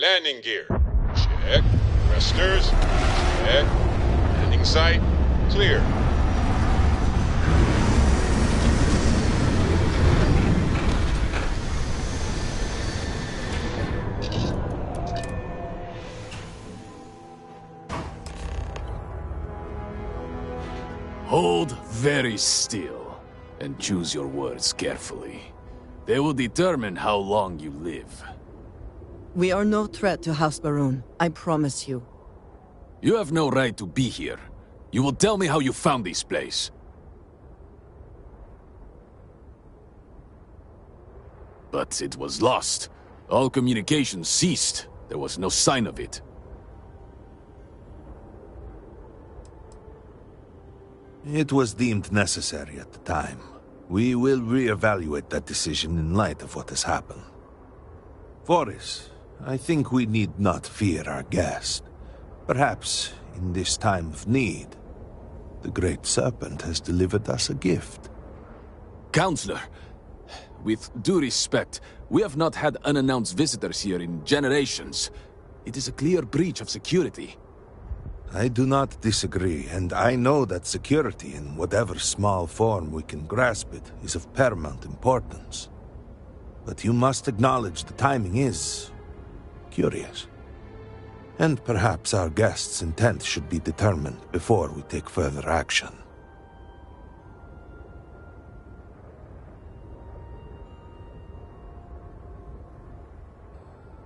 Landing gear. Check. Thrusters. Check. Landing site. Clear. Hold very still, and choose your words carefully. They will determine how long you live. We are no threat to House Baroon, I promise you. You have no right to be here. You will tell me how you found this place. But it was lost. All communication ceased. There was no sign of it. It was deemed necessary at the time. We will re-evaluate that decision in light of what has happened. Voris, I think we need not fear our guest. Perhaps, in this time of need, the Great Serpent has delivered us a gift. Counselor, with due respect, we have not had unannounced visitors here in generations. It is a clear breach of security. I do not disagree, and I know that security, in whatever small form we can grasp it, is of paramount importance. But you must acknowledge the timing is curious. And perhaps our guest's intent should be determined before we take further action.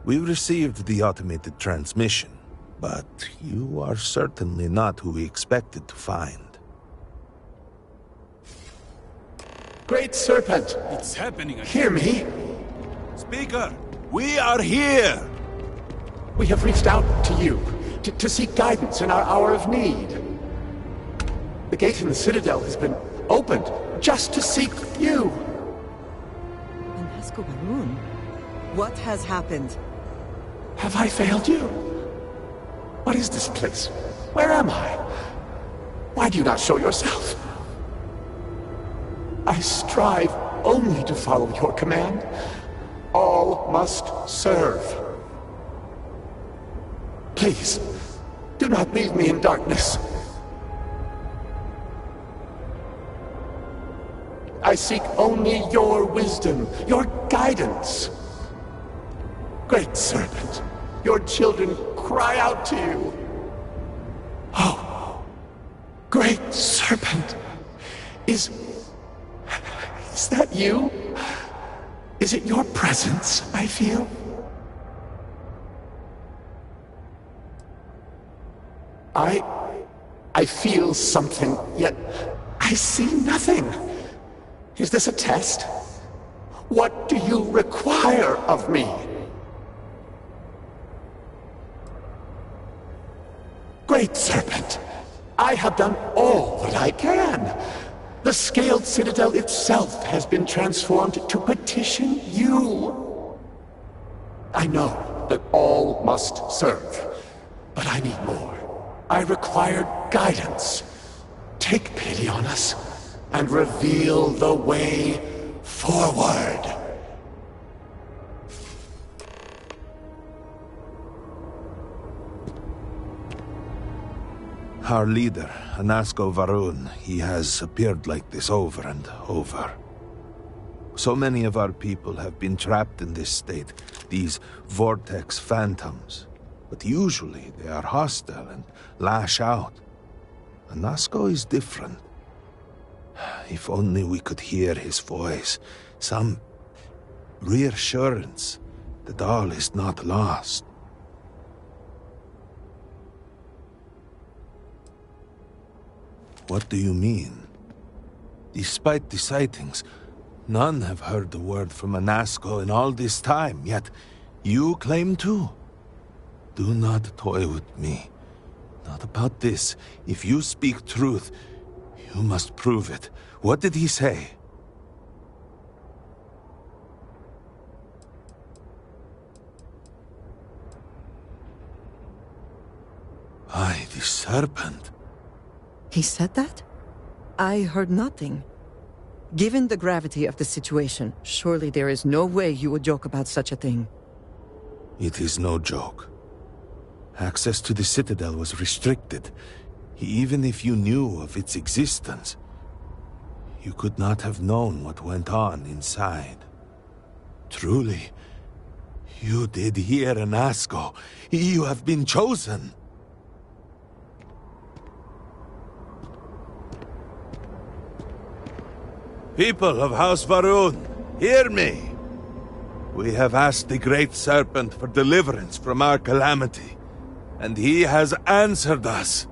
We received the automated transmission. But you are certainly not who we expected to find. Great Serpent! It's happening again. Hear me! Speaker, we are here! We have reached out to you, to seek guidance in our hour of need. The gate in the Citadel has been opened just to seek you! Inhasco Baroon? What has happened? Have I failed you? What is this place? Where am I? Why do you not show yourself? I strive only to follow your command. All must serve. Please, do not leave me in darkness. I seek only your wisdom, your guidance. Great Serpent, your children cry out to you. Oh, Great Serpent, is that you? Is it your presence I feel? I feel something, yet I see nothing. Is this a test? What do you require of me? Great Serpent, I have done all that I can. The Scaled Citadel itself has been transformed to petition you. I know that all must serve, but I need more. I require guidance. Take pity on us and reveal the way forward. Our leader, Inhasco Baroon, he has appeared like this over and over. So many of our people have been trapped in this state, these vortex phantoms. But usually they are hostile and lash out. Inhasco is different. If only we could hear his voice, some reassurance that all is not lost. What do you mean? Despite the sightings, none have heard the word from Inhasco in all this time, yet you claim to? Do not toy with me. Not about this. If you speak truth, you must prove it. What did he say? Aye, the serpent. He said that? I heard nothing. Given the gravity of the situation, surely there is no way you would joke about such a thing. It is no joke. Access to the Citadel was restricted. Even if you knew of its existence, you could not have known what went on inside. Truly, you did hear an Asco. You have been chosen. People of House Va'ruun, hear me. We have asked the Great Serpent for deliverance from our calamity, and he has answered us.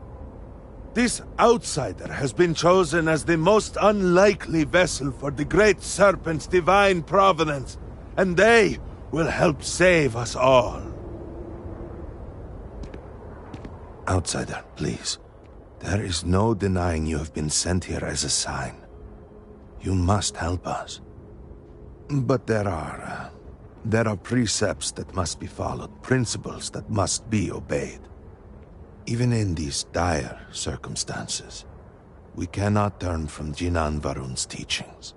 This outsider has been chosen as the most unlikely vessel for the Great Serpent's divine providence, and they will help save us all. Outsider, please. There is no denying you have been sent here as a sign. You must help us. But there are precepts that must be followed, principles that must be obeyed. Even in these dire circumstances, we cannot turn from Jinan Varun's teachings.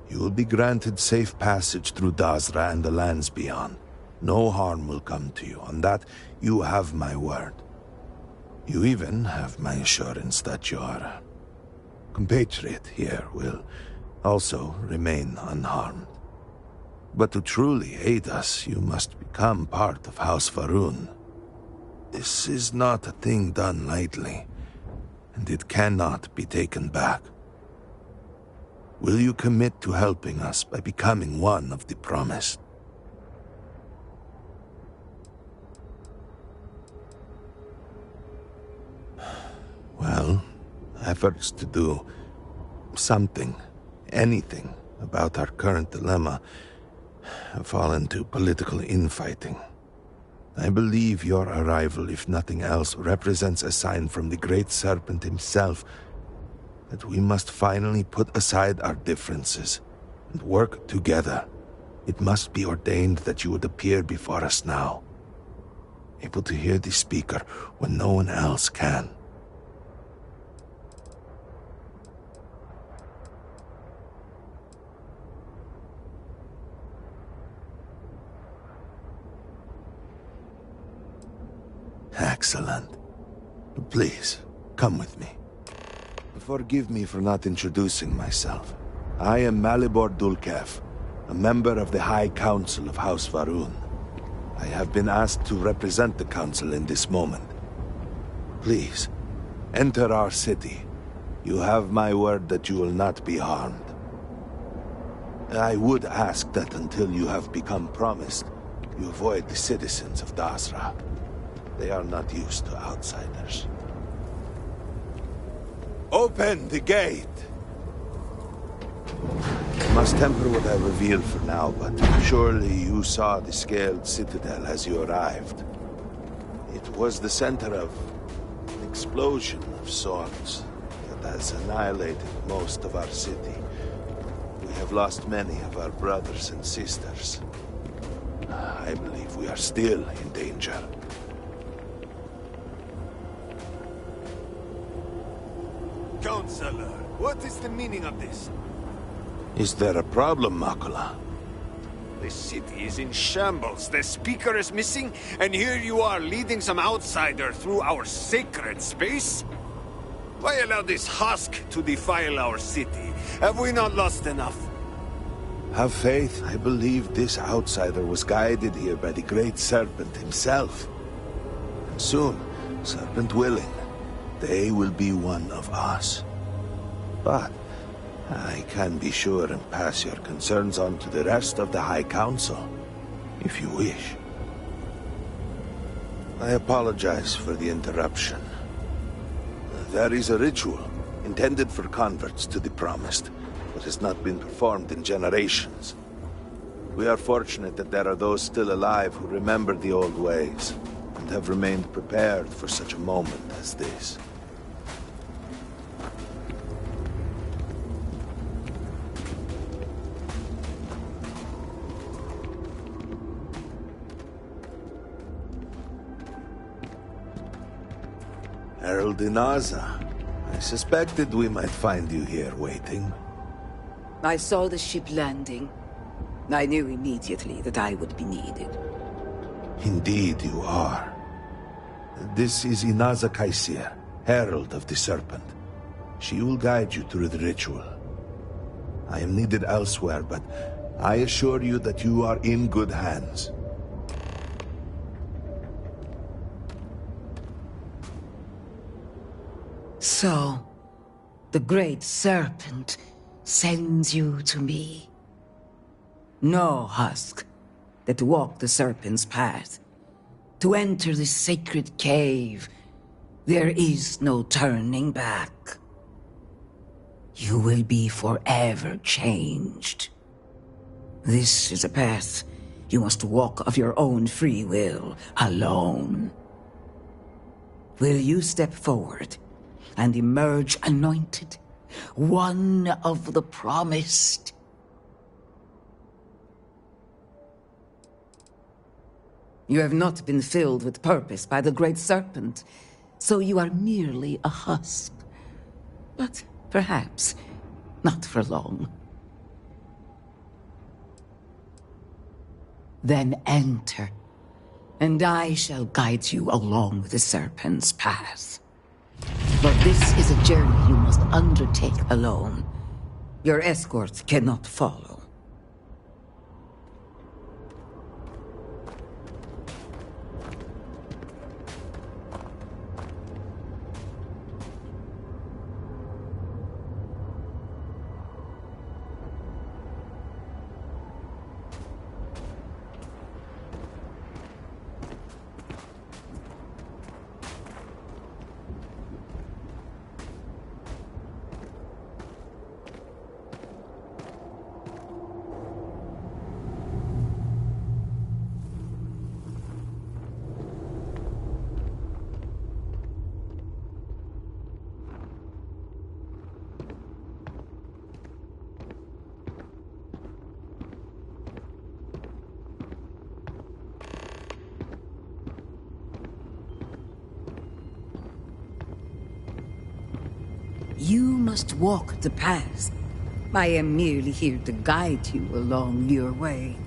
You will be granted safe passage through Dazra and the lands beyond. No harm will come to you. On that, you have my word. You even have my assurance that your compatriot here will also remain unharmed. But to truly aid us, you must become part of House Va'ruun. This is not a thing done lightly, and it cannot be taken back. Will you commit to helping us by becoming one of the promised? Well, efforts to do something, anything, about our current dilemma have fallen to political infighting. I believe your arrival, if nothing else, represents a sign from the Great Serpent himself that we must finally put aside our differences and work together. It must be ordained that you would appear before us now, able to hear the speaker when no one else can. Excellent. Please, come with me. Forgive me for not introducing myself. I am Malibor Dulkev, a member of the High Council of House Va'ruun. I have been asked to represent the Council in this moment. Please, enter our city. You have my word that you will not be harmed. I would ask that until you have become promised, you avoid the citizens of Dazra. They are not used to outsiders. Open the gate! I must temper what I reveal for now, but surely you saw the scaled citadel as you arrived. It was the center of an explosion of sorts that has annihilated most of our city. We have lost many of our brothers and sisters. I believe we are still in danger. Counselor, what is the meaning of this? Is there a problem, Makula? The city is in shambles, the speaker is missing, and here you are leading some outsider through our sacred space? Why allow this husk to defile our city? Have we not lost enough? Have faith. I believe this outsider was guided here by the Great Serpent himself. And soon, Serpent willing, they will be one of us. But I can be sure and pass your concerns on to the rest of the High Council, if you wish. I apologize for the interruption. There is a ritual intended for converts to the Promised, but has not been performed in generations. We are fortunate that there are those still alive who remember the old ways, and have remained prepared for such a moment as this. Herald Inaza, I suspected we might find you here waiting. I saw the ship landing. I knew immediately that I would be needed. Indeed you are. This is Inaza Kaisir, Herald of the Serpent. She will guide you through the ritual. I am needed elsewhere, but I assure you that you are in good hands. So, the Great Serpent sends you to me. Know, Husk, that to walk the Serpent's path, to enter this sacred cave, there is no turning back. You will be forever changed. This is a path you must walk of your own free will, alone. Will you step forward and emerge anointed, one of the promised? You have not been filled with purpose by the Great Serpent, so you are merely a husk. But perhaps not for long. Then enter, and I shall guide you along the Serpent's path. But this is a journey you must undertake alone. Your escort cannot follow. You must walk the path. I am merely here to guide you along your way.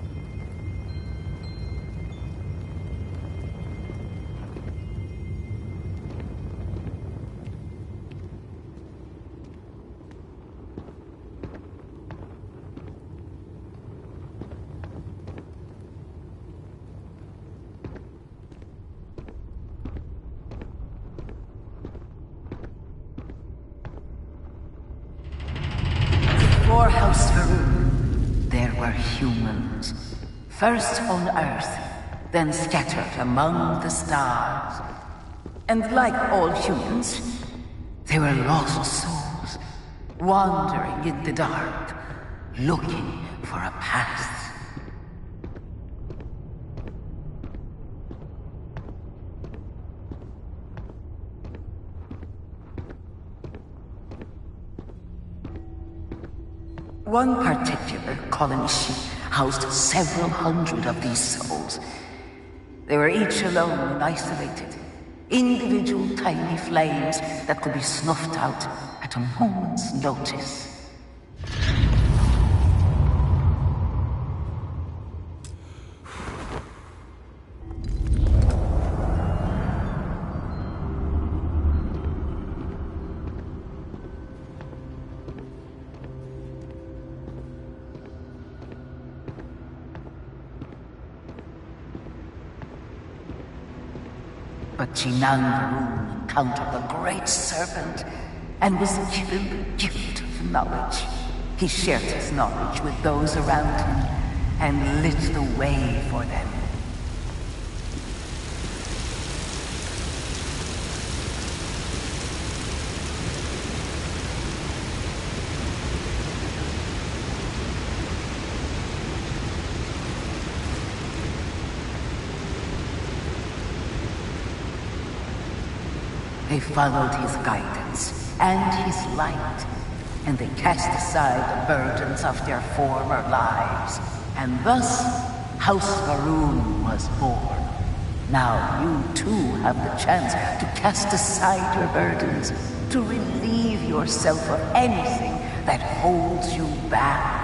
Before House Varun, there were humans. First on Earth, then scattered among the stars. And like all humans, they were lost souls, wandering in the dark, looking for a path. One particular colony ship housed several hundred of these souls. They were each alone and isolated, individual tiny flames that could be snuffed out at a moment's notice. But Chinangaroon encountered the Great Serpent and was given the gift of knowledge. He shared his knowledge with those around him and lit the way for them. They followed his guidance and his light, and they cast aside the burdens of their former lives. And thus, House Varun was born. Now you too have the chance to cast aside your burdens, to relieve yourself of anything that holds you back.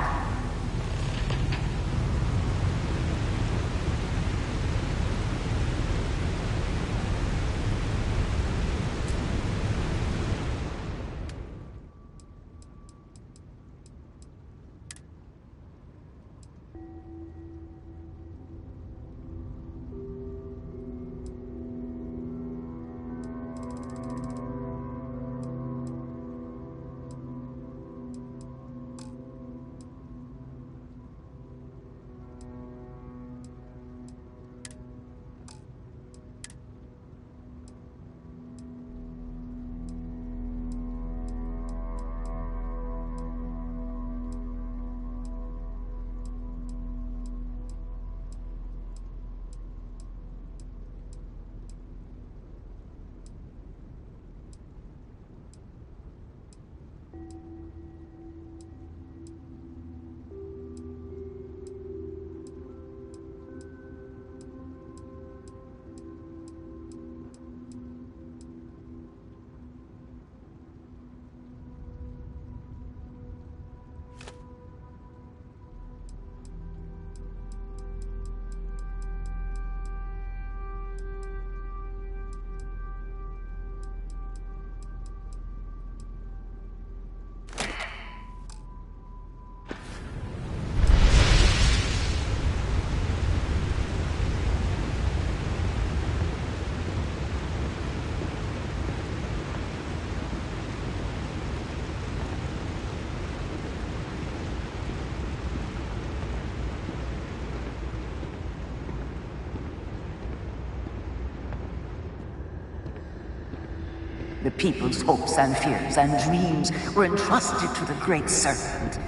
The people's hopes and fears and dreams were entrusted to the Great Serpent.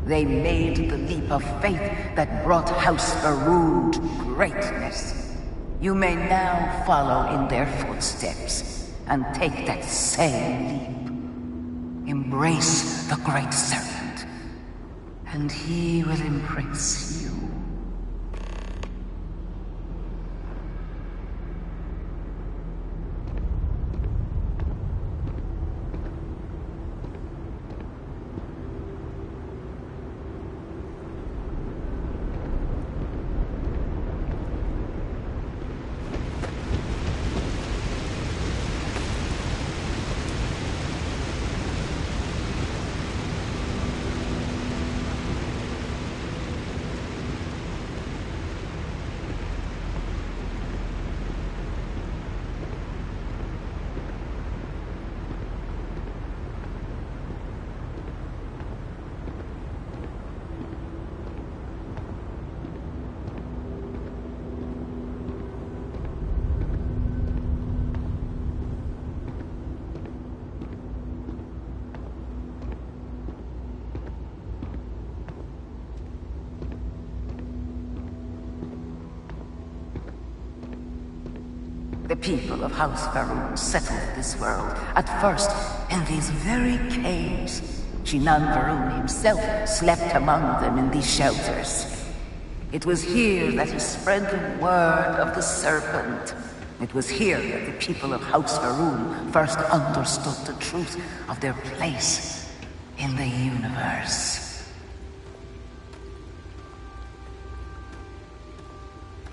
They made the leap of faith that brought House Faroon to greatness. You may now follow in their footsteps and take that same leap. Embrace the Great Serpent, and he will embrace you. The people of House Faroon settled this world, at first in these very caves. Shinan Faroon himself slept among them in these shelters. It was here that he spread the word of the serpent. It was here that the people of House Faroon first understood the truth of their place in the universe.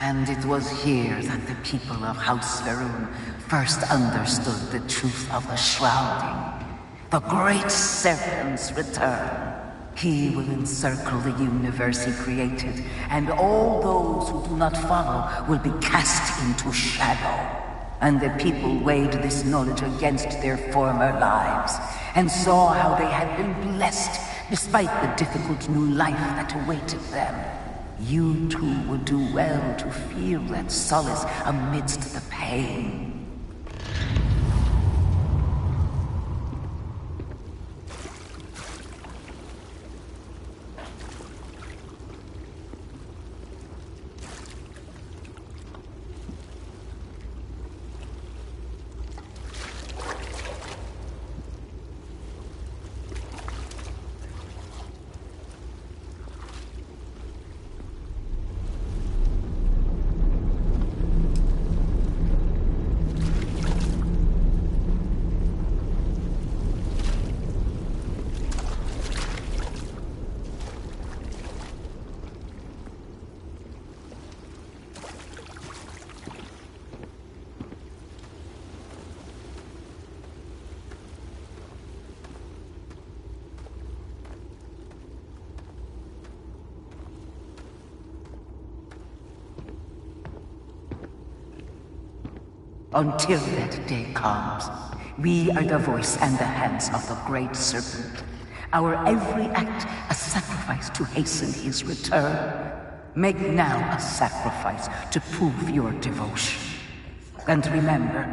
And it was here that the people of House Faroon first understood the truth of the shrouding. The Great Serpent's return. He will encircle the universe he created, and all those who do not follow will be cast into shadow. And the people weighed this knowledge against their former lives, and saw how they had been blessed despite the difficult new life that awaited them. You too would do well to feel that solace amidst the pain. Until that day comes, we are the voice and the hands of the Great Serpent. Our every act a sacrifice to hasten his return. Make now a sacrifice to prove your devotion. And remember,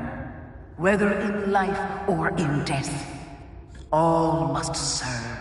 whether in life or in death, all must serve.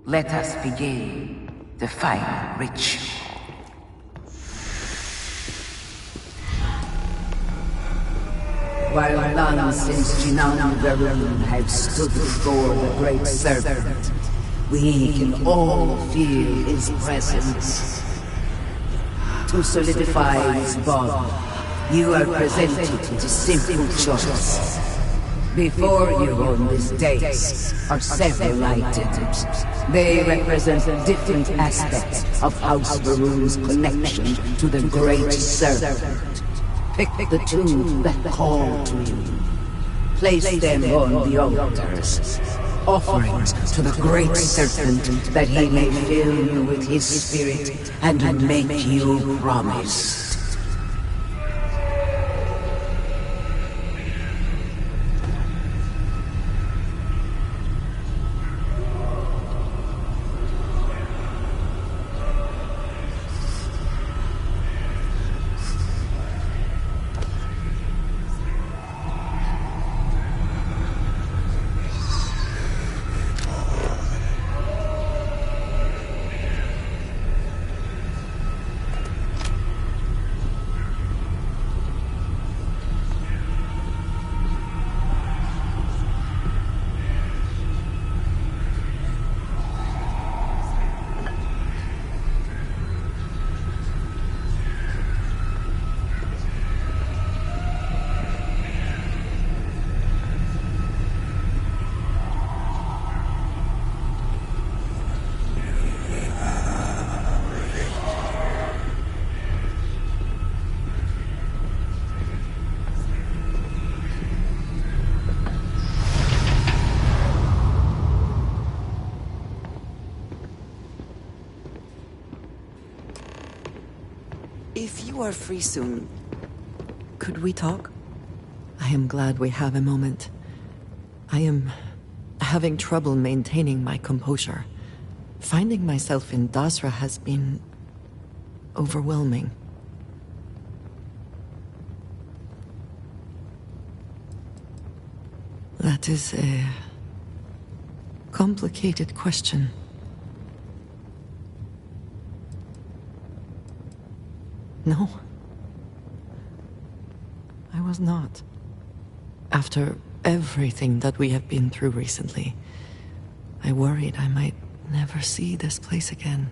Let us begin the final ritual. While none since Shinan Faroon have stood before the Great Serpent, we can all feel his presence. To solidify his bond, you are presented with a simple choice. Before you on this dais are several items. They represent different aspects of House Varun's connection to the Great Serpent. Pick the two that call to you. Place them on the altars. Offerings to the Great Serpent that he may fill you with his spirit and make you promise. If you are free soon, could we talk? I am glad we have a moment. I am having trouble maintaining my composure. Finding myself in Dasra has been overwhelming. That is a complicated question. No. I was not. After everything that we have been through recently, I worried I might never see this place again.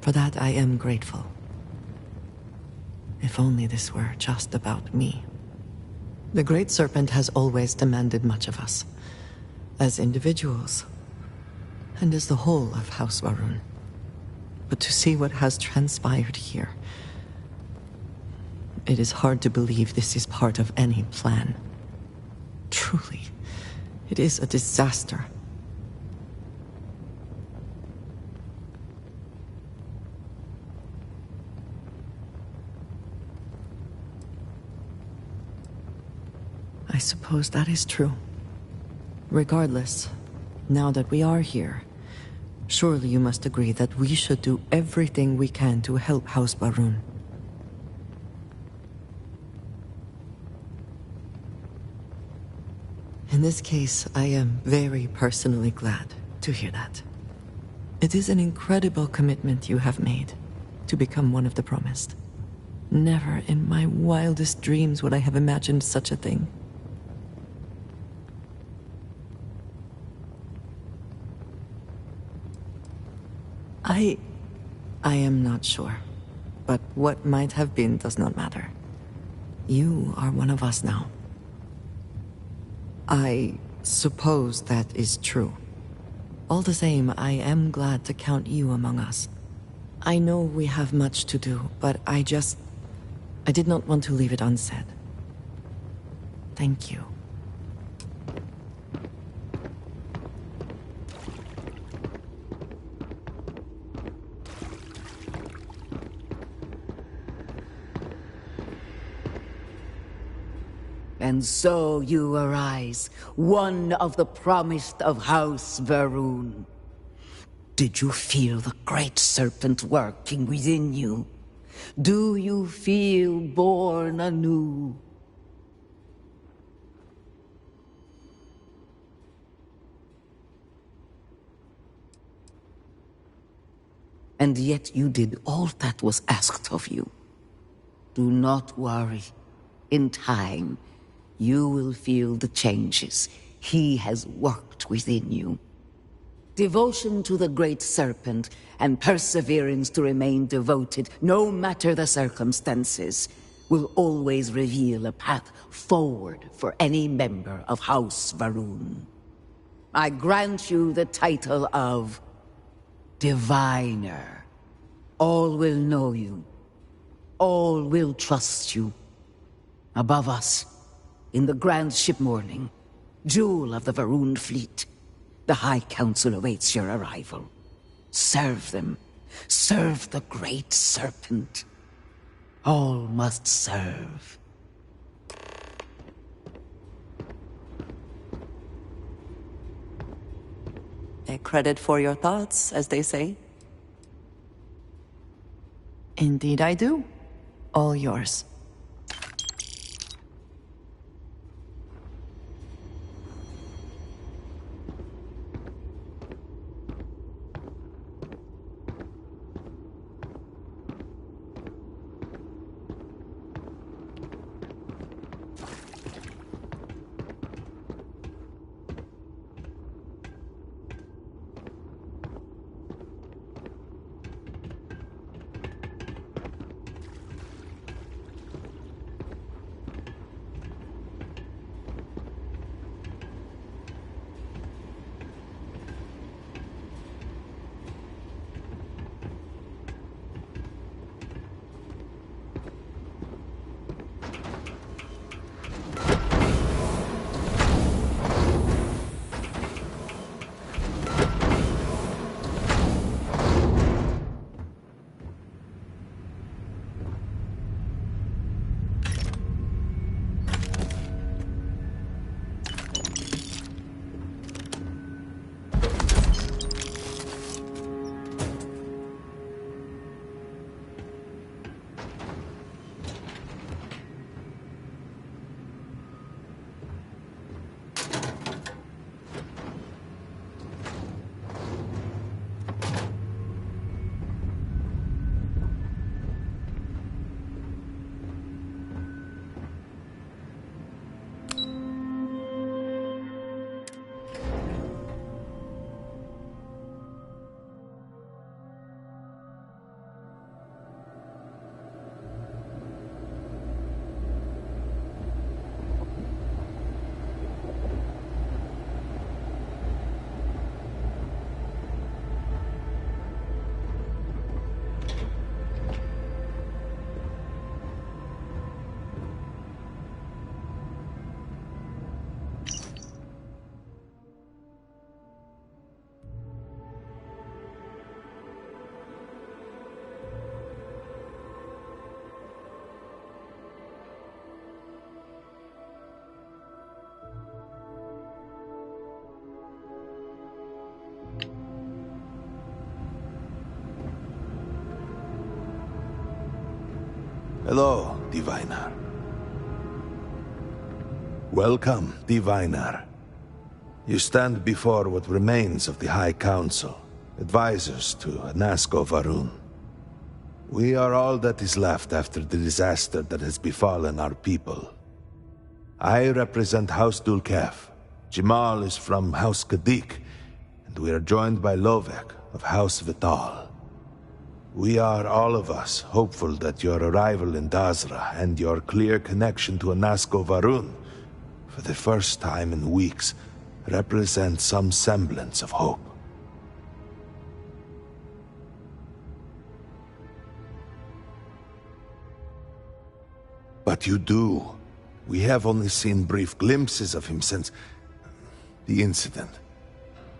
For that I am grateful. If only this were just about me. The Great Serpent has always demanded much of us, as individuals, and as the whole of House Varun. But to see what has transpired here, it is hard to believe this is part of any plan. Truly, it is a disaster. I suppose that is true. Regardless, now that we are here, surely you must agree that we should do everything we can to help House Varun. In this case, I am very personally glad to hear that. It is an incredible commitment you have made to become one of the promised. Never in my wildest dreams would I have imagined such a thing. I am not sure, but what might have been does not matter. You are one of us now. I suppose that is true. All the same, I am glad to count you among us. I know we have much to do, but I did not want to leave it unsaid. Thank you. And so you arise, one of the promised of House Varun. Did you feel the Great Serpent working within you? Do you feel born anew? And yet you did all that was asked of you. Do not worry. In time, you will feel the changes he has worked within you. Devotion to the Great Serpent and perseverance to remain devoted, no matter the circumstances. will always reveal a path forward for any member of House Va'ruun. I grant you the title of Diviner. All will know you. All will trust you. Above us, in the Grand Ship Morning, jewel of the Va'ruun fleet, the High Council awaits your arrival. Serve them. Serve the Great Serpent. All must serve. A credit for your thoughts, as they say. Indeed I do. All yours. Hello, Diviner. Welcome, Diviner. You stand before what remains of the High Council, advisors to Anasco Va'ruun. We are all that is left after the disaster that has befallen our people. I represent House Dulkef. Jamal is from House Kadik, and we are joined by Lovek of House Vital. We are, all of us, hopeful that your arrival in Dazra and your clear connection to Anasco Va'ruun, for the first time in weeks, represent some semblance of hope. But you do. We have only seen brief glimpses of him since the incident.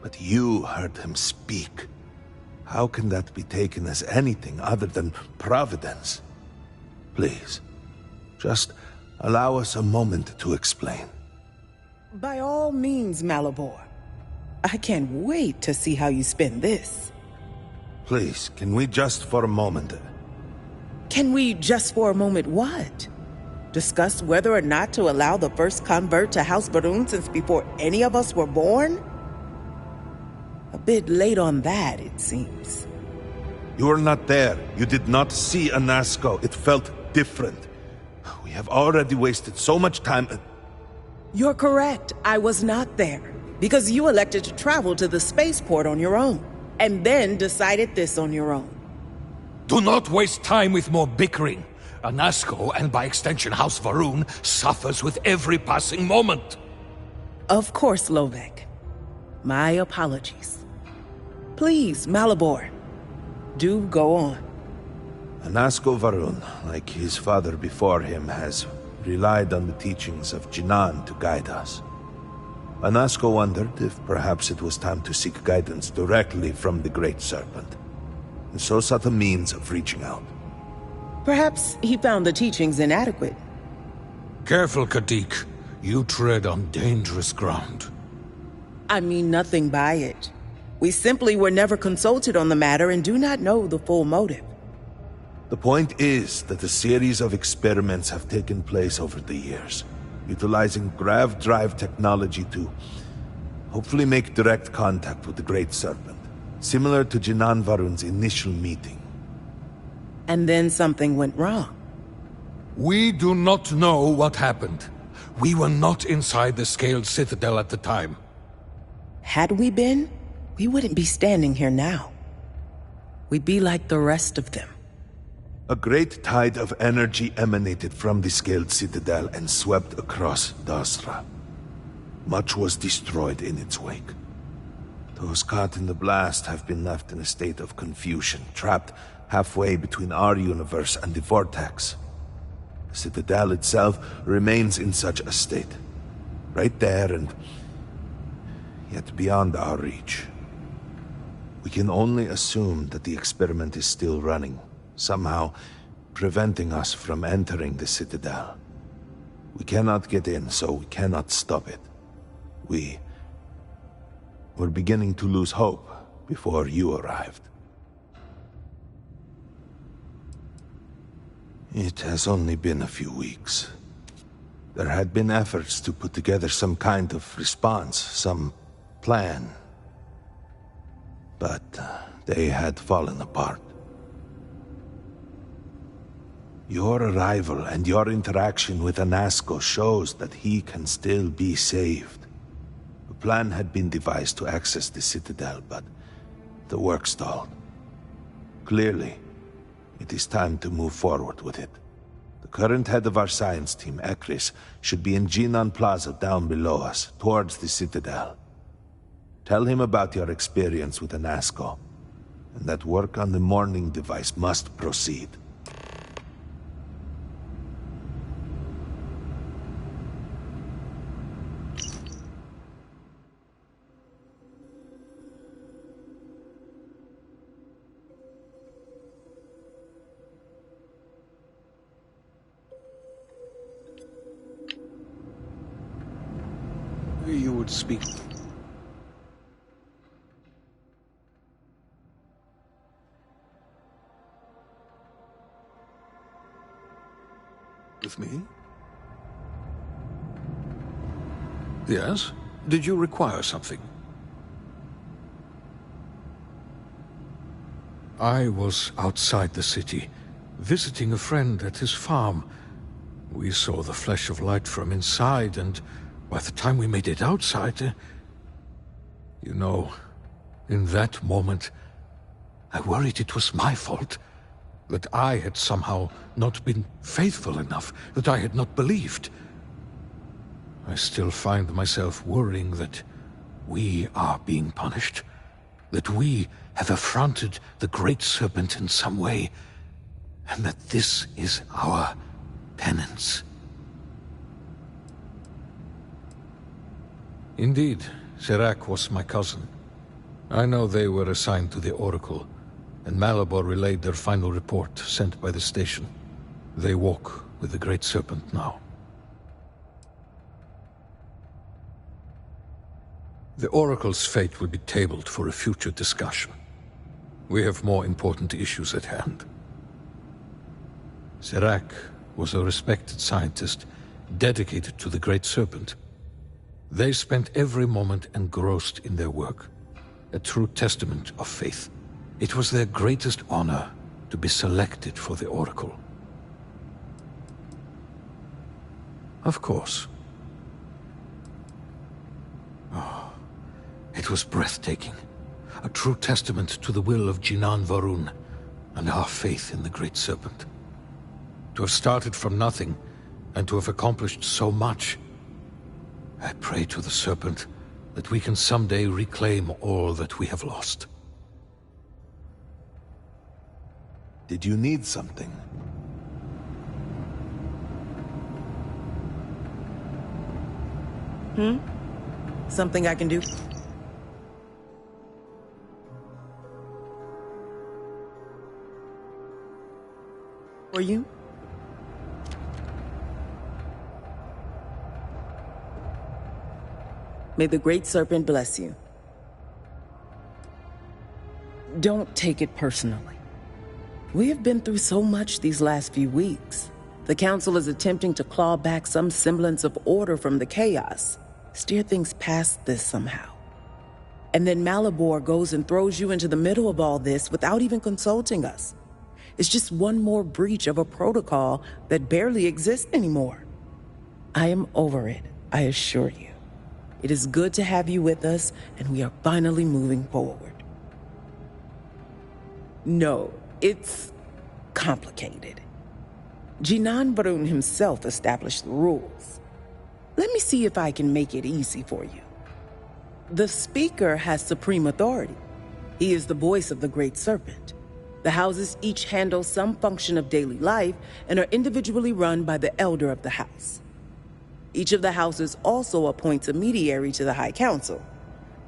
But you heard him speak. How can that be taken as anything other than providence? Please, just allow us a moment to explain. By all means, Malabor. I can't wait to see how you spend this. Please, can we just for a moment... Can we just for a moment what? Discuss whether or not to allow the first convert to House Va'ruun since before any of us were born? A bit late on that, it seems. You were not there. You did not see Anasco. It felt different. We have already wasted so much time... You're correct. I was not there. Because you elected to travel to the spaceport on your own. And then decided this on your own. Do not waste time with more bickering. Anasco, and by extension House Varun, suffers with every passing moment. Of course, Lovek. My apologies. Please, Malabor, do go on. Anasco Varun, like his father before him, has relied on the teachings of Jinan to guide us. Anasco wondered if perhaps it was time to seek guidance directly from the Great Serpent, and so sought a means of reaching out. Perhaps he found the teachings inadequate. Careful, Kadik. You tread on dangerous ground. I mean nothing by it. We simply were never consulted on the matter and do not know the full motive. The point is that a series of experiments have taken place over the years, utilizing grav drive technology to hopefully make direct contact with the Great Serpent, similar to Jinan Varun's initial meeting. And then something went wrong. We do not know what happened. We were not inside the Scaled Citadel at the time. Had we been, we wouldn't be standing here now. We'd be like the rest of them. A great tide of energy emanated from the Scaled Citadel and swept across Dasra. Much was destroyed in its wake. Those caught in the blast have been left in a state of confusion, trapped halfway between our universe and the Vortex. The Citadel itself remains in such a state. Right there and yet beyond our reach. We can only assume that the experiment is still running, somehow preventing us from entering the Citadel. We cannot get in, so we cannot stop it. We're beginning to lose hope before you arrived. It has only been a few weeks. There had been efforts to put together some kind of response, some plan. But they had fallen apart. Your arrival and your interaction with Anasco shows that he can still be saved. A plan had been devised to access the Citadel, but the work stalled. Clearly, it is time to move forward with it. The current head of our science team, Ekris, should be in Jinan Plaza down below us, towards the Citadel. Tell him about your experience with Anasco, and that work on the morning device must proceed. You would speak... with me? Yes? Did you require something? I was outside the city, visiting a friend at his farm. We saw the flash of light from inside, and by the time we made it outside, you know, in that moment, I worried it was my fault. That I had somehow not been faithful enough, that I had not believed. I still find myself worrying that we are being punished, that we have affronted the Great Serpent in some way, and that this is our penance. Indeed, Serac was my cousin. I know they were assigned to the Oracle, and Malabor relayed their final report sent by the station. They walk with the Great Serpent now. The Oracle's fate will be tabled for a future discussion. We have more important issues at hand. Serac was a respected scientist, dedicated to the Great Serpent. They spent every moment engrossed in their work, a true testament of faith. It was their greatest honor to be selected for the Oracle. Of course. Oh, it was breathtaking. A true testament to the will of Jinan Varun and our faith in the Great Serpent. To have started from nothing, and to have accomplished so much. I pray to the Serpent that we can someday reclaim all that we have lost. Did you need something? Something I can do? For you? May the Great Serpent bless you. Don't take it personally. We have been through so much these last few weeks. The Council is attempting to claw back some semblance of order from the chaos, steer things past this somehow. And then Malabor goes and throws you into the middle of all this without even consulting us. It's just one more breach of a protocol that barely exists anymore. I am over it, I assure you. It is good to have you with us, and we are finally moving forward. No, it's complicated. Jinan Varun himself established the rules. Let me see if I can make it easy for you. The Speaker has supreme authority. He is the voice of the Great Serpent. The houses each handle some function of daily life and are individually run by the Elder of the House. Each of the houses also appoints a mediary to the High Council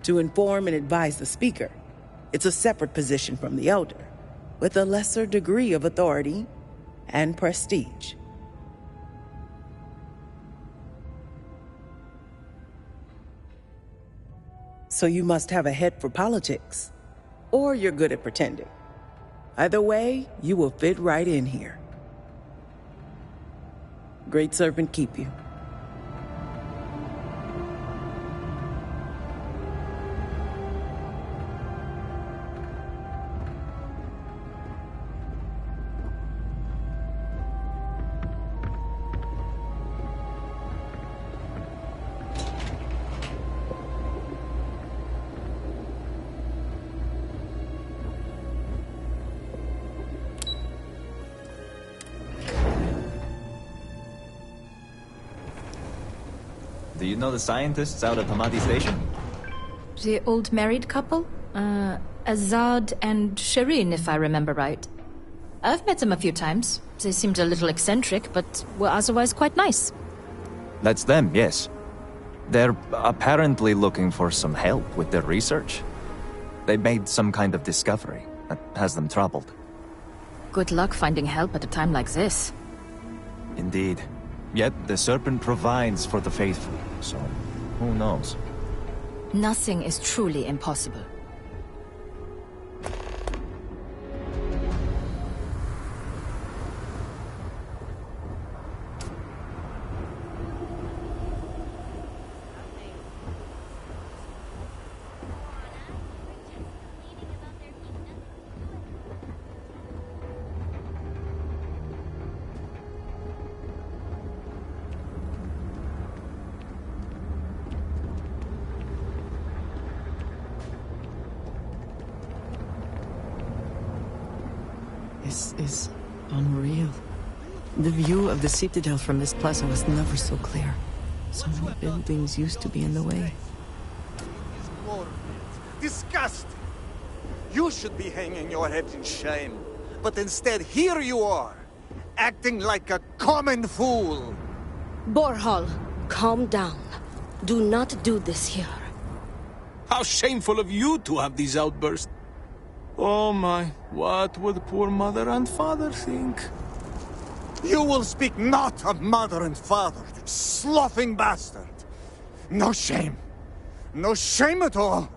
to inform and advise the Speaker. It's a separate position from the Elder, with a lesser degree of authority and prestige. So you must have a head for politics, or you're good at pretending. Either way, you will fit right in here. Great Serpent keep you. Do you know the scientists out at Hamadi Station? The old married couple? Azad and Shireen, if I remember right. I've met them a few times. They seemed a little eccentric, but were otherwise quite nice. That's them, yes. They're apparently looking for some help with their research. They made some kind of discovery that has them troubled. Good luck finding help at a time like this. Indeed. Yet the Serpent provides for the faithful, so who knows? Nothing is truly impossible. This is unreal. The view of the Citadel from this plaza was never so clear. So many buildings used to be in the way. Disgusting! You should be hanging your head in shame. But instead, here you are, acting like a common fool. Borhal, calm down. Do not do this here. How shameful of you to have these outbursts. Oh my, what would poor mother and father think? You will speak not of mother and father, you sloughing bastard! No shame. No shame at all.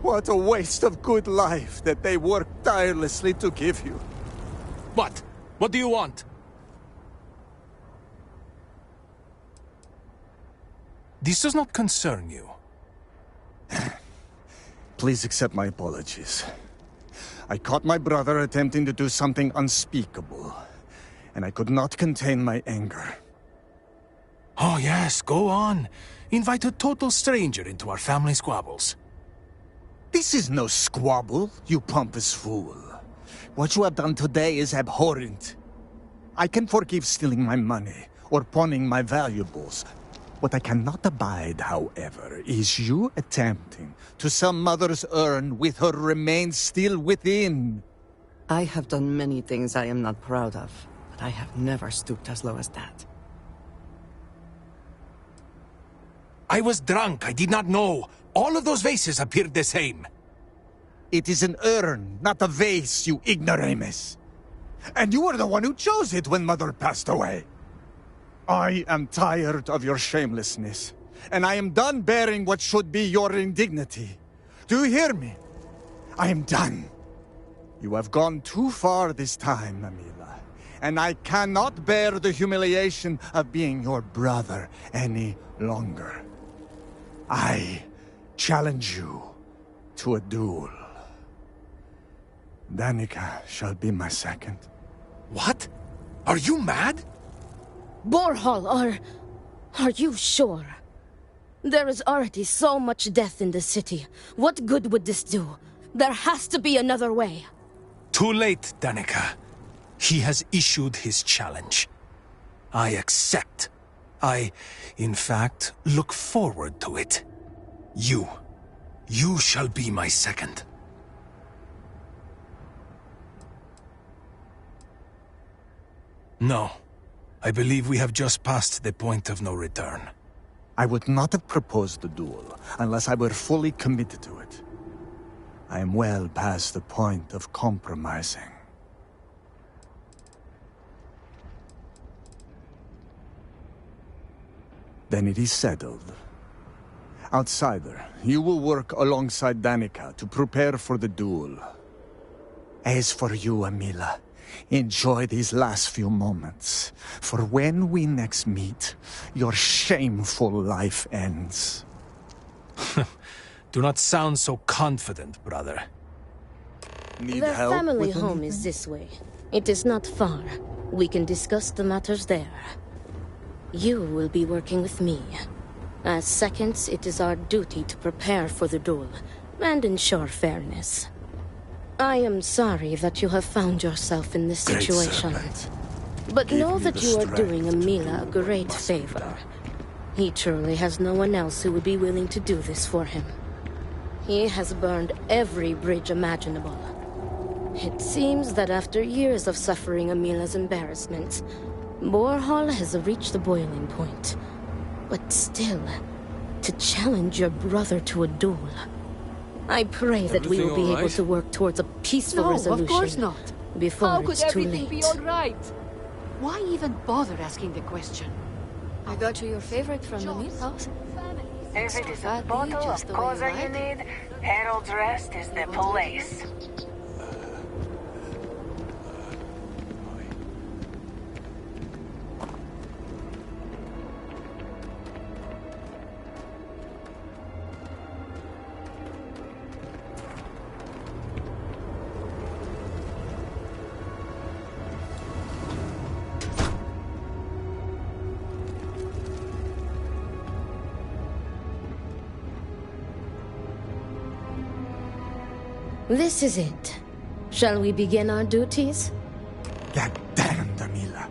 What a waste of good life that they work tirelessly to give you. What? What do you want? This does not concern you. Please accept my apologies. I caught my brother attempting to do something unspeakable, and I could not contain my anger. Oh yes, go on. Invite a total stranger into our family squabbles. This is no squabble, you pompous fool. What you have done today is abhorrent. I can forgive stealing my money or pawning my valuables. What I cannot abide, however, is you attempting to sell Mother's urn with her remains still within. I have done many things I am not proud of, but I have never stooped as low as that. I was drunk. I did not know. All of those vases appeared the same. It is an urn, not a vase, you ignoramus. And you were the one who chose it when Mother passed away. I am tired of your shamelessness, and I am done bearing what should be your indignity. Do you hear me? I am done. You have gone too far this time, Amila, and I cannot bear the humiliation of being your brother any longer. I challenge you to a duel. Danica shall be my second. What? Are you mad? Borhall, are you sure? There is already so much death in the city. What good would this do? There has to be another way. Too late, Danica. He has issued his challenge. I accept. In fact, look forward to it. You shall be my second. No. I believe we have just passed the point of no return. I would not have proposed the duel unless I were fully committed to it. I am well past the point of compromising. Then it is settled. Outsider, you will work alongside Danica to prepare for the duel. As for you, Amila, enjoy these last few moments, for when we next meet, your shameful life ends. Do not sound so confident, brother. Their family home is this way. It is not far. We can discuss the matters there. You will be working with me. As seconds, it is our duty to prepare for the duel and ensure fairness. I am sorry that you have found yourself in this situation. But know that you are doing Amila a great favor. He truly has no one else who would be willing to do this for him. He has burned every bridge imaginable. It seems that after years of suffering Amila's embarrassments, Borhall has reached the boiling point. But still, to challenge your brother to a duel... I pray that we will be able to work towards a peaceful resolution. No, of course not. Before How could it's too everything late. be all right? Why even bother asking the question? I got you your favorite from the meat house. If it is a bottle of Koza you need, Harold's Rest is the place. This is it. Shall we begin our duties? God damn, Amila.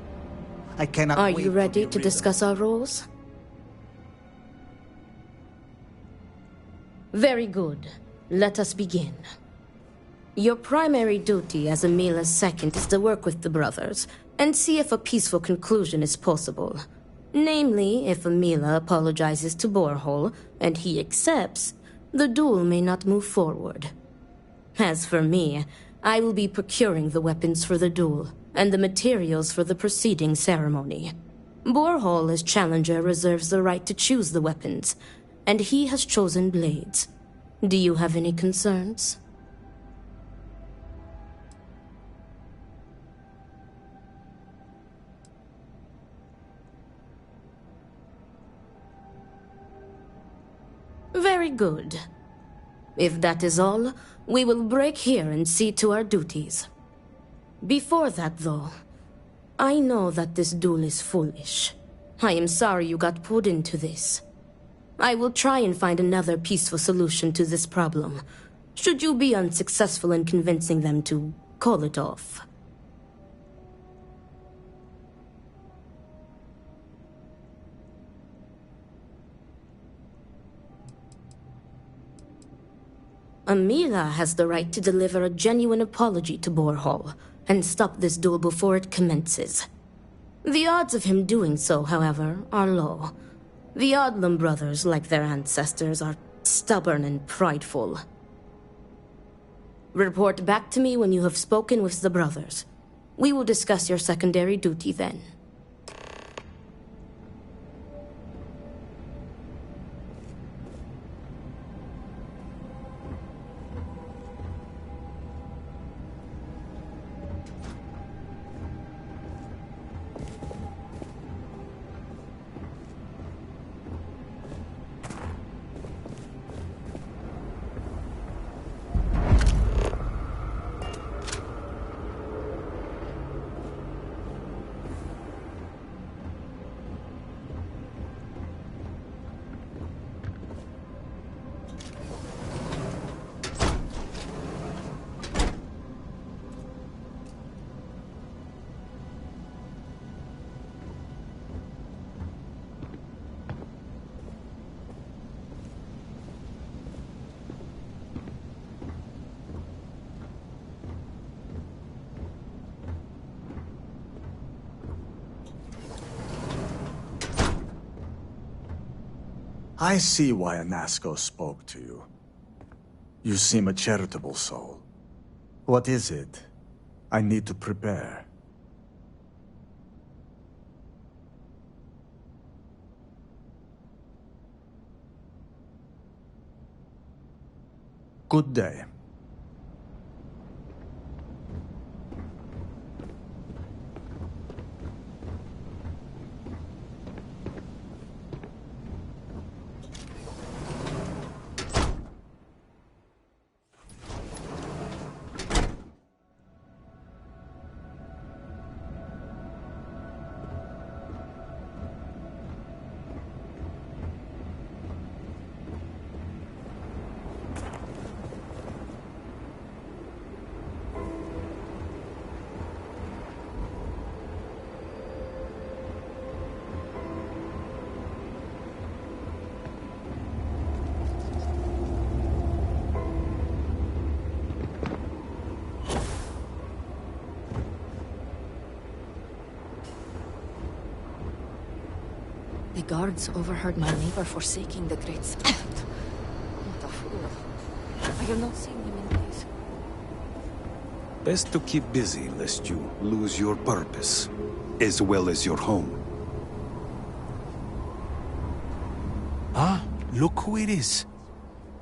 I cannot Are wait you ready to be rid of- discuss our roles? Very good. Let us begin. Your primary duty as Amila's second is to work with the brothers and see if a peaceful conclusion is possible. Namely, if Amila apologizes to Borhall and he accepts, the duel may not move forward. As for me, I will be procuring the weapons for the duel and the materials for the preceding ceremony. Borhall, as challenger, reserves the right to choose the weapons, and he has chosen blades. Do you have any concerns? Very good. If that is all, we will break here and see to our duties. Before that, though, I know that this duel is foolish. I am sorry you got pulled into this. I will try and find another peaceful solution to this problem, should you be unsuccessful in convincing them to call it off. Amila has the right to deliver a genuine apology to Borhall and stop this duel before it commences. The odds of him doing so, however, are low. The Odlum brothers, like their ancestors, are stubborn and prideful. Report back to me when you have spoken with the brothers. We will discuss your secondary duty then. I see why Anasco spoke to you. You seem a charitable soul. What is it? I need to prepare. Good day. The guards overheard my neighbor forsaking the great spirit. What a fool. I have not seen him in days. Best to keep busy, lest you lose your purpose, as well as your home. Ah, look who it is.